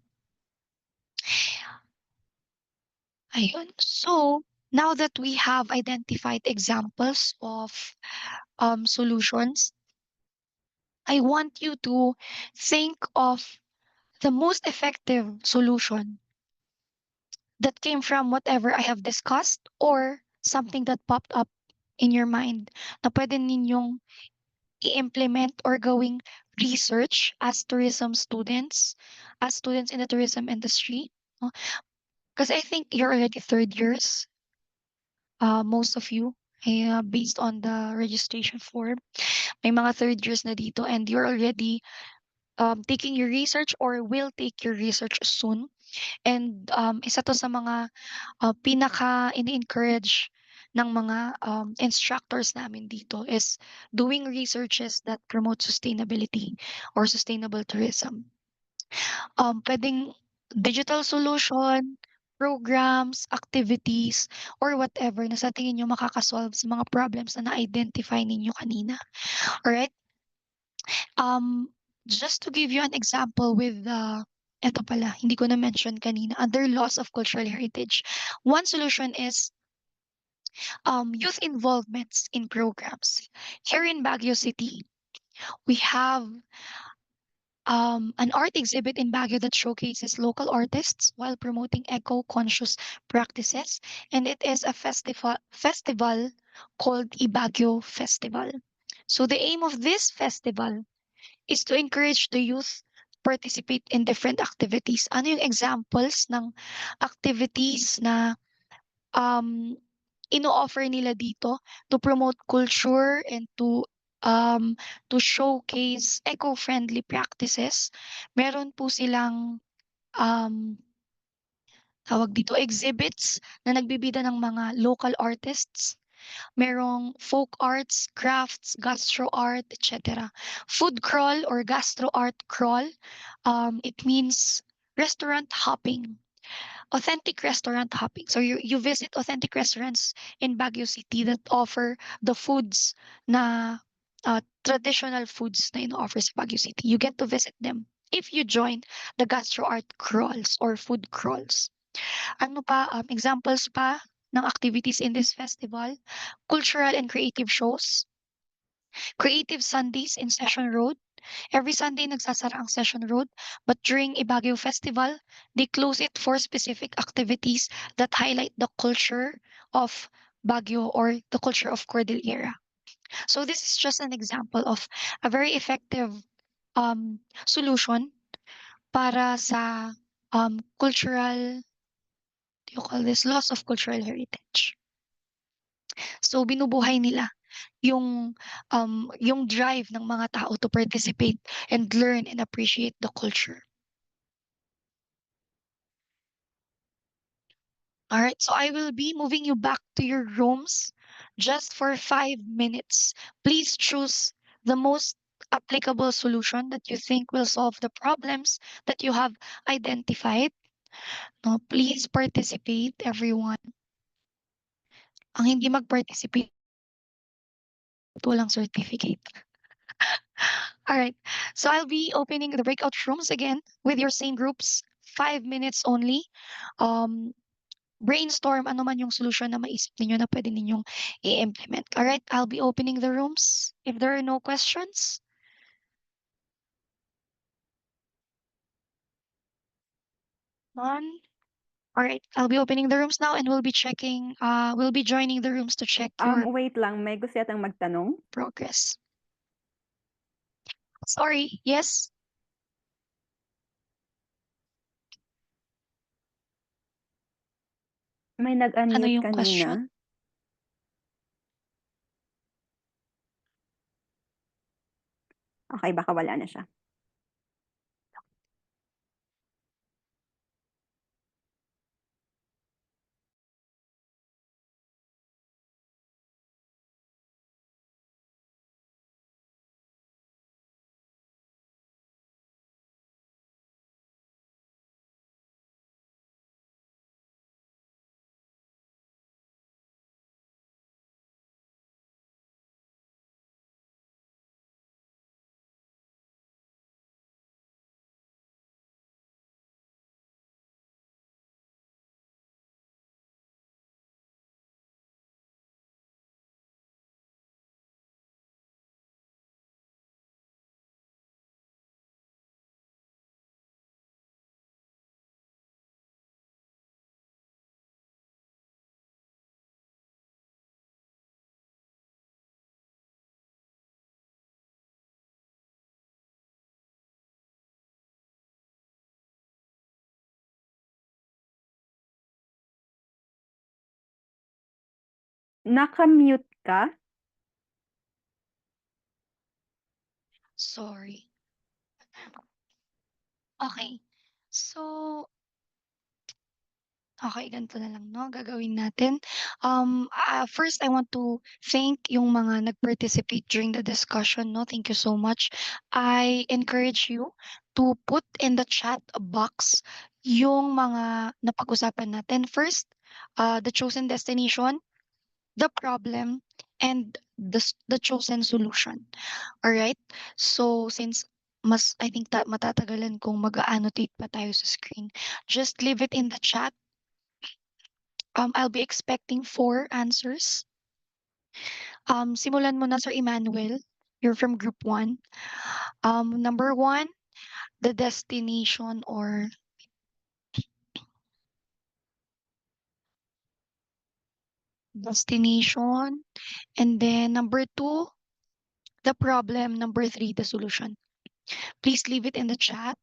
Ayun. So, now that we have identified examples of solutions, I want you to think of the most effective solution that came from whatever I have discussed or something that popped up in your mind na pwede ninyong i-implement or gawing research as tourism students, as students in the tourism industry. Because I think you're already third years, most of you, based on the registration form. May mga third years na dito and you're already taking your research or will take your research soon. And isa to sa mga pinaka ini-encourage ng mga instructors namin dito is doing researches that promote sustainability or sustainable tourism. Pwedeng digital solution, programs, activities, or whatever na sa tingin nyo makakasolve sa mga problems na na-identify ninyo kanina. Alright? Just to give you an example with eto pala, hindi ko na-mention kanina, other loss of cultural heritage. One solution is youth involvements in programs. Here in Baguio City, we have an art exhibit in Baguio that showcases local artists while promoting eco-conscious practices, and it is a festival called Ibagyo Festival. So the aim of this festival is to encourage the youth participate in different activities. Ano yung examples ng activities na ino-offer nila dito to promote culture and to showcase eco-friendly practices? Meron po silang tawag dito exhibits na nagbibida ng mga local artists. Merong folk arts, crafts, gastro art, etc. Food crawl or gastro art crawl, it means restaurant hopping. Authentic restaurant hopping. So you visit authentic restaurants in Baguio City that offer the foods na traditional foods na ino-offer sa Baguio City. You get to visit them if you join the gastro art crawls or food crawls. Ano pa, examples pa ng activities in this festival? Cultural and creative shows. Creative Sundays in Session Road. Every Sunday nagsasara ang Session Road, but during Ibagyo Festival, they close it for specific activities that highlight the culture of Baguio or the culture of Cordillera. So this is just an example of a very effective solution para sa cultural, you call this, loss of cultural heritage. So binubuhay nila yung drive ng mga tao to participate and learn and appreciate the culture. All right, so I will be moving you back to your rooms just for 5 minutes. Please choose the most applicable solution that you think will solve the problems that you have identified. No, please participate, everyone. Ang hindi mag-participate, walang certificate. All right. So I'll be opening the breakout rooms again with your same groups. 5 minutes only. Brainstorm ano man yung solution na maisip ninyo na pwede ninyong i-implement. All right. I'll be opening the rooms. If there are no questions. None. All right, I'll be opening the rooms now and we'll be joining the rooms to check your Wait lang, may gusto yatang magtanong. progress. Sorry, yes? May Ano nag-unmute yung question? kanina. Okay, baka wala na siya. Naka-mute ka? Sorry. Okay. So, okay, ganito na lang, no? Gagawin natin. First, I want to thank yung mga nag-participate during the discussion, no? Thank you so much. I encourage you to put in the chat box yung mga napag-usapan natin. First, the chosen destination, the problem, and the chosen solution. All right? So, since I think matatagalan kung mag-annotate pa tayo sa screen, just leave it in the chat. I'll be expecting 4 answers. Simulan mo na, Sir Emmanuel. You're from group 1. Number 1, the destination or destination. And then number 2, the problem. Number 3, the solution. Please leave it in the chat.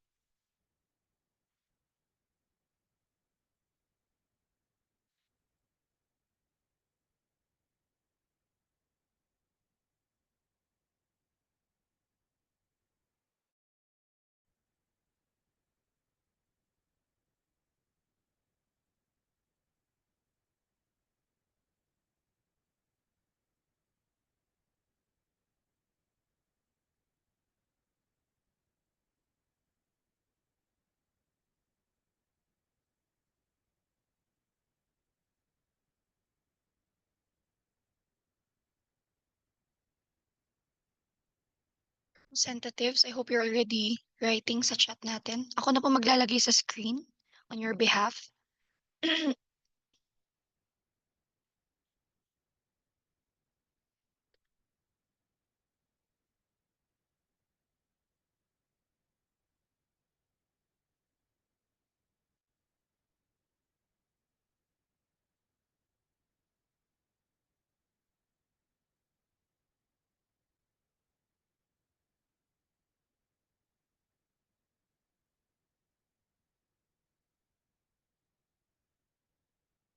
Representatives, I hope you're already writing sa chat natin. Ako na po maglalagay sa screen on your behalf.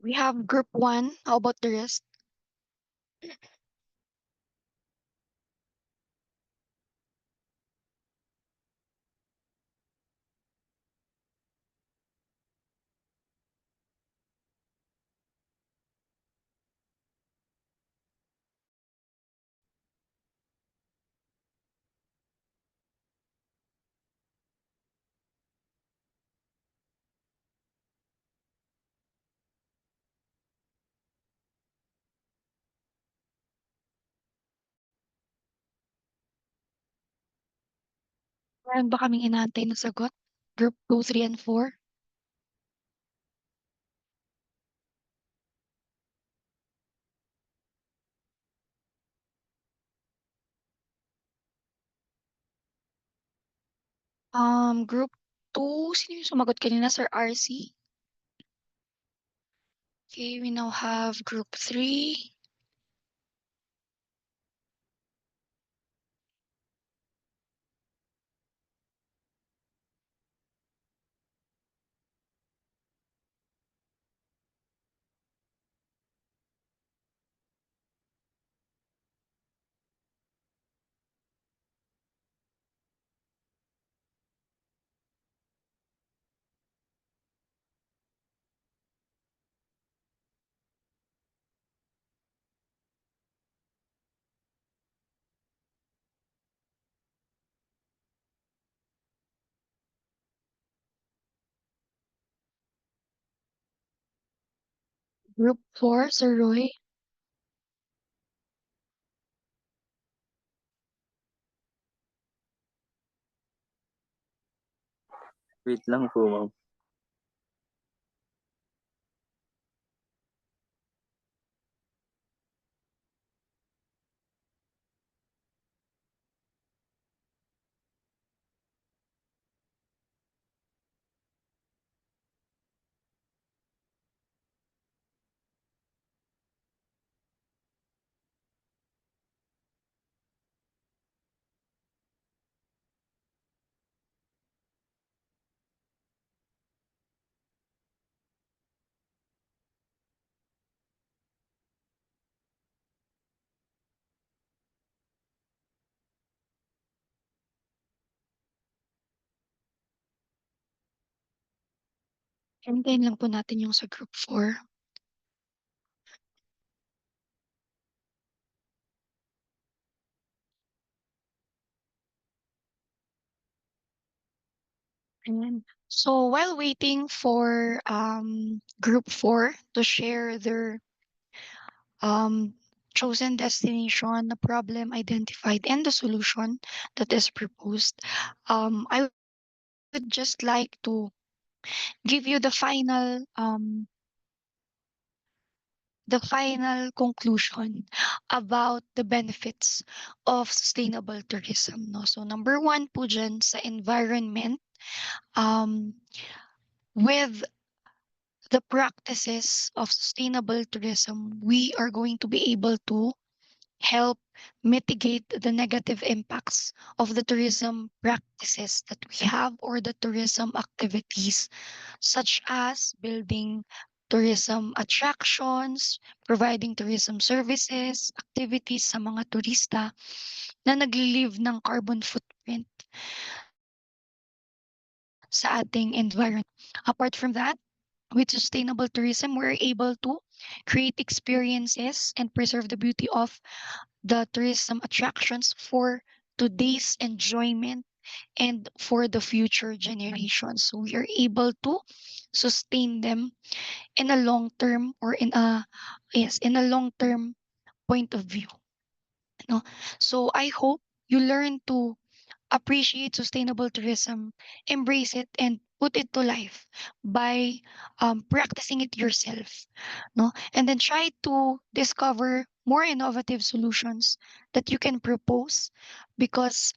We have group 1. How about the rest? Meron ba kaming inaantay na sagot? Group 2, 3, and 4? Group 2, sino yung sumagot kanina, Sir RC? Okay, we now have group 3. Group 4, Sir Roy. Wait lang po, ma'am. Hintayin lang po natin yung sa group 4. Ayan. So while waiting for group 4 to share their um, chosen destination, the problem identified, and the solution that is proposed, I would just like to give you the final conclusion about the benefits of sustainable tourism. No? So number one po dyan sa environment, um, with the practices of sustainable tourism, we are going to be able to help mitigate the negative impacts of the tourism practices that we have or the tourism activities, such as building tourism attractions, providing tourism services, activities sa mga turista na nagli-leave ng carbon footprint sa ating environment. Apart from that, with sustainable tourism, we're able to create experiences and preserve the beauty of the tourism attractions for today's enjoyment and for the future generations. So we are able to sustain them in a long term or in a long term point of view. No? So I hope you learn to appreciate sustainable tourism, embrace it, and put it to life by practicing it yourself. No? And then try to discover more innovative solutions that you can propose because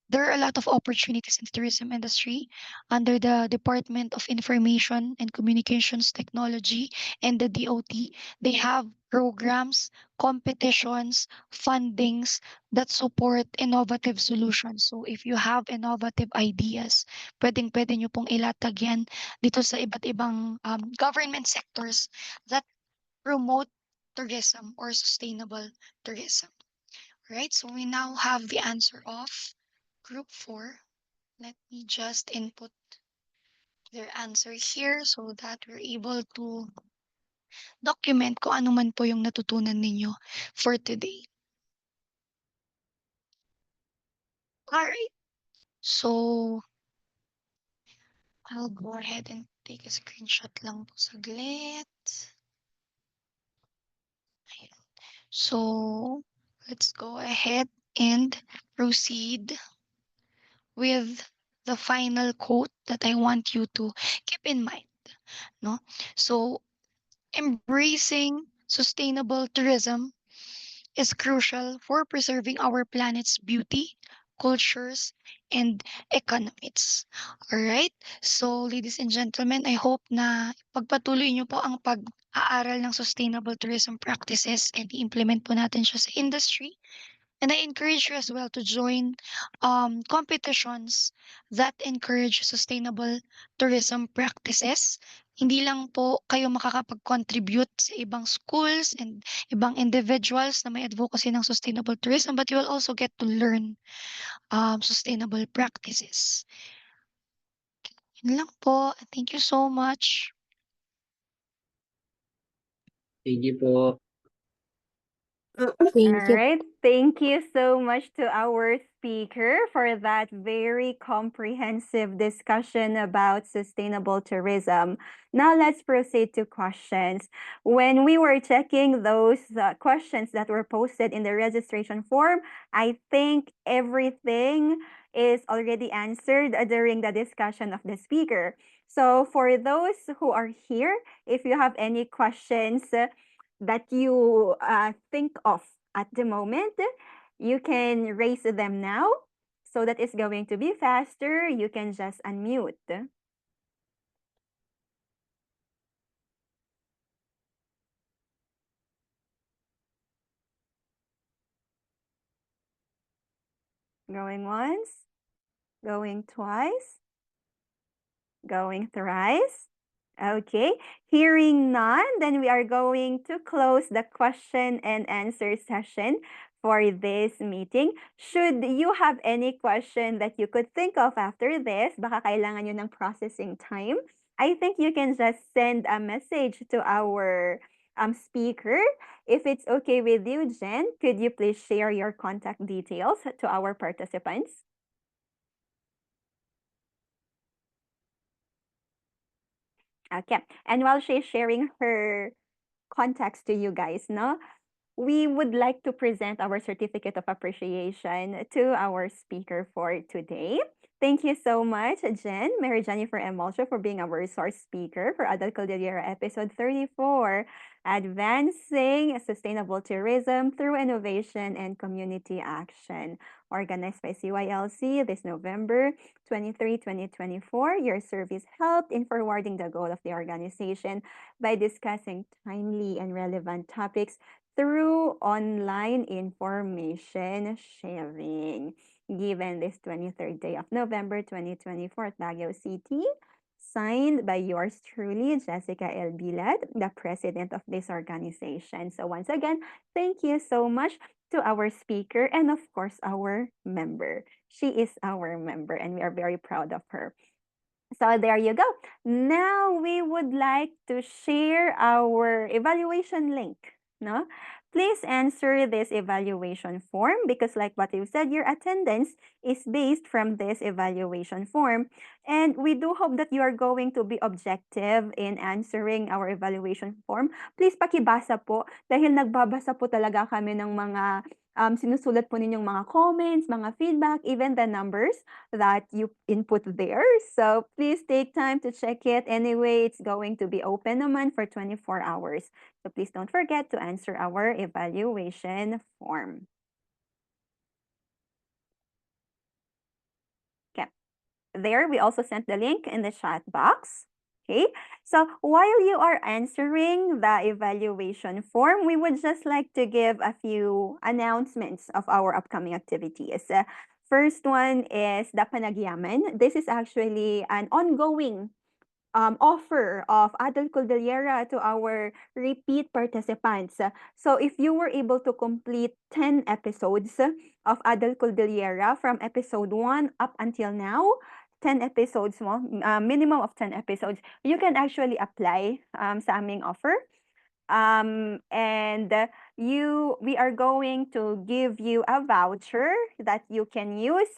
there are a lot of opportunities in the tourism industry under the Department of Information and Communications Technology and the DOT. They have programs, competitions, fundings that support innovative solutions. So if you have innovative ideas, pwedeng-pwede nyo pong ilatag yan dito sa iba't ibang government sectors that promote tourism or sustainable tourism. Right? So we now have the answer of group 4. Let me just input their answer here so that we're able to document kung ano man po yung natutunan ninyo for today. Alright. So, I'll go ahead and take a screenshot lang po saglit. Ayan. So, let's go ahead and proceed with the final quote that I want you to keep in mind. No? So, embracing sustainable tourism is crucial for preserving our planet's beauty, cultures, and economies. Alright? So, ladies and gentlemen, I hope na pagpatuloy niyo po ang pag-aaral ng sustainable tourism practices and i-implement po natin siya sa industry. And I encourage you as well to join competitions that encourage sustainable tourism practices. Hindi lang po kayo makakapag-contribute sa ibang schools and ibang individuals na may advocacy ng sustainable tourism, but you will also get to learn sustainable practices. Yun lang po. Thank you so much. Thank you po. Thank you. All right. Thank you so much to our speaker for that very comprehensive discussion about sustainable tourism. Now let's proceed to questions. When we were checking those questions that were posted in the registration form, I think everything is already answered during the discussion of the speaker. So for those who are here, if you have any questions that you think of at the moment, you can raise them now. So that is going to be faster. You can just unmute. Going once, going twice, going thrice. Okay, hearing none, then we are going to close the question and answer session for this meeting. Should you have any question that you could think of after this, baka kailangan nyo ng processing time, I think you can just send a message to our speaker. If it's okay with you, Jen, could you please share your contact details to our participants? Okay, and while she's sharing her contacts to you guys, no, we would like to present our certificate of appreciation to our speaker for today. Thank you so much, Jen, Mary Jennifer M. Walsha, for being our resource speaker for Adult Caldera episode 34, Advancing Sustainable Tourism Through Innovation and Community Action, organized by CYLC this November 23, 2024. Your service helped in forwarding the goal of the organization by discussing timely and relevant topics through online information sharing. Given this 23rd day of November 2024 at Baguio City, signed by yours truly, Jessica L. Bilad, the president of this organization. So once again, thank you so much to our speaker and of course our member. She is our member and we are very proud of her. So there you go. Now we would like to share our evaluation link. No? Please answer this evaluation form because like what you said, your attendance is based from this evaluation form. And we do hope that you are going to be objective in answering our evaluation form. Please pakibasa po dahil nagbabasa po talaga kami ng mga sinusulat po ninyong mga comments, mga feedback, even the numbers that you input there. So please take time to check it. Anyway, it's going to be open naman for 24 hours. So please don't forget to answer our evaluation form. Okay. There, we also sent the link in the chat box. Okay, so while you are answering the evaluation form, we would just like to give a few announcements of our upcoming activities. First one is the Panagyaman. This is actually an ongoing offer of Adult Caldera to our repeat participants. So if you were able to complete 10 episodes of Adult Caldera from episode 1 up until now, 10 episodes mo, minimum of 10 episodes, you can actually apply sa aming offer. We are going to give you a voucher that you can use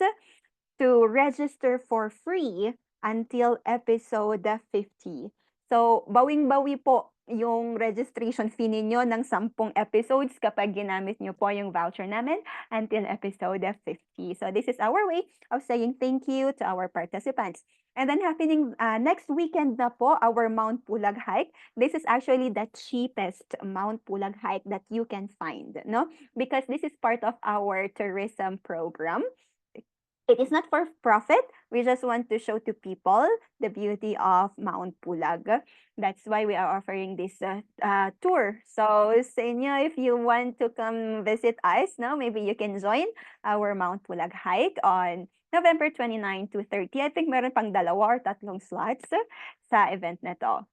to register for free until episode 50. So, bawing-bawi po yung registration fee ninyo ng 10 episodes kapag ginamit nyo po yung voucher namin until episode 50. So, this is our way of saying thank you to our participants. And then happening next weekend na po, our Mount Pulag hike. This is actually the cheapest Mount Pulag hike that you can find, no? Because this is part of our tourism program. It is not for profit. We just want to show to people the beauty of Mount Pulag. That's why we are offering this tour. So sa inyo, if you want to come visit us, no, maybe you can join our Mount Pulag hike on November 29 to 30. I think meron pang 2 or 3 slots sa event na to.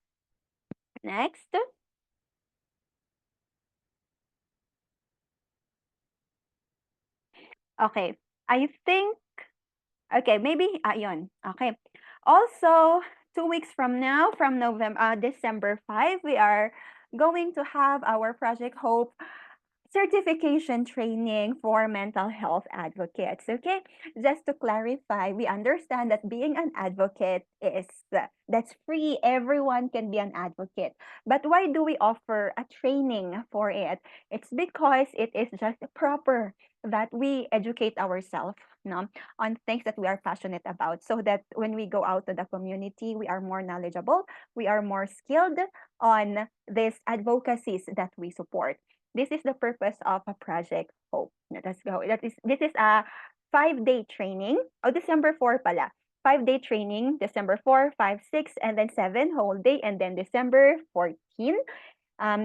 Next. Okay. I think, okay, maybe, yun. Okay. Also, 2 weeks from now, from December 5, we are going to have our Project Hope certification training for mental health advocates. Okay, just to clarify, we understand that being an advocate is that's free. Everyone can be an advocate. But why do we offer a training for it? It's because it is just proper that we educate ourselves, no, on things that we are passionate about, so that when we go out to the community, we are more knowledgeable, we are more skilled on these advocacies that we support. This is the purpose of a Project Hope. Let's go. This is a 5-day training. December 4 pala. 5-day training, December 4, 5, 6, and then 7 whole day, and then December 14.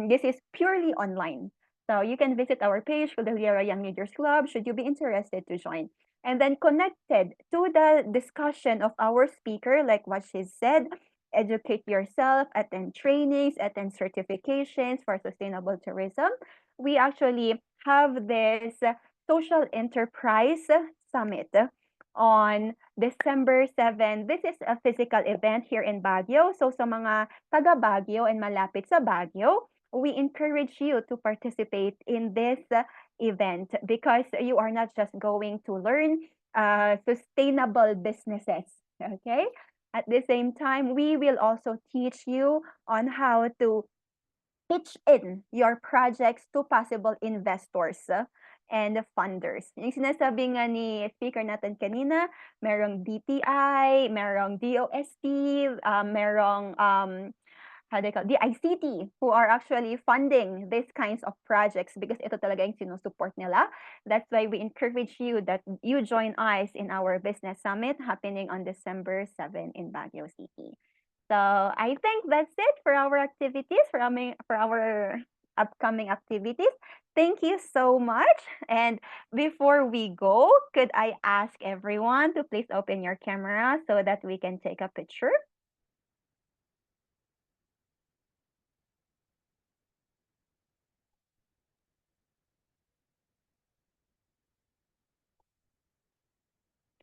This is purely online. So you can visit our page, Cordillera Young Leaders Club, should you be interested to join. And then connected to the discussion of our speaker, like what she said, educate yourself, attend trainings, attend certifications for sustainable tourism. We actually have this social enterprise summit on December 7. This is a physical event here in Baguio. So sa mga taga Baguio and malapit sa Baguio, we encourage you to participate in this event because you are not just going to learn sustainable businesses, okay? At the same time, we will also teach you on how to pitch in your projects to possible investors and funders. Yung sinasabi nga ni speaker natin kanina, merong DTI, merong DOST, merong how do you call DICT, who are actually funding these kinds of projects because ito talaga yung sinusupport nila. That's why we encourage you that you join us in our business summit happening on December 7 in Baguio City. So I think that's it for our activities, for our upcoming activities. Thank you so much. And before we go, could I ask everyone to please open your camera so that we can take a picture?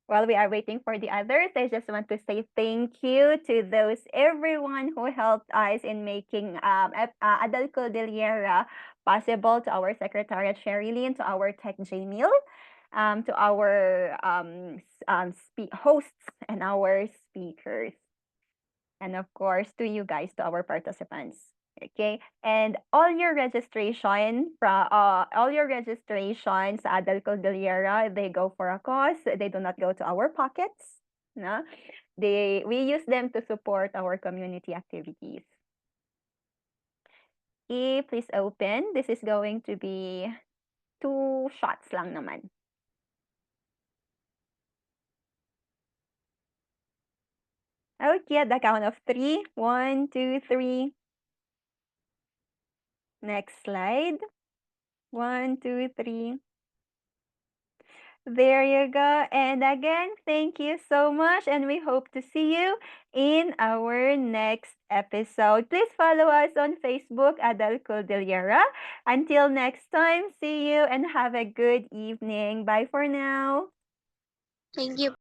While we are waiting for the others, I just want to say thank you to everyone who helped us in making Adal Cordillera possible, to our Secretariat Sherilyn, to our Tech Jamil, to our hosts and our speakers, and of course to you guys, to our participants. Okay, and all your registration sa Adal Cordillera, they go for a cause. They do not go to our pockets. No, we use them to support our community activities. Okay, please open. This is going to be 2 shots lang naman. Okay, at the count of 3. 1, 2, 3. Next slide. 1, 2, 3. There you go. And again, thank you so much. And we hope to see you in our next episode. Please follow us on Facebook, Adal Cordillera. Until next time, see you and have a good evening. Bye for now. Thank you.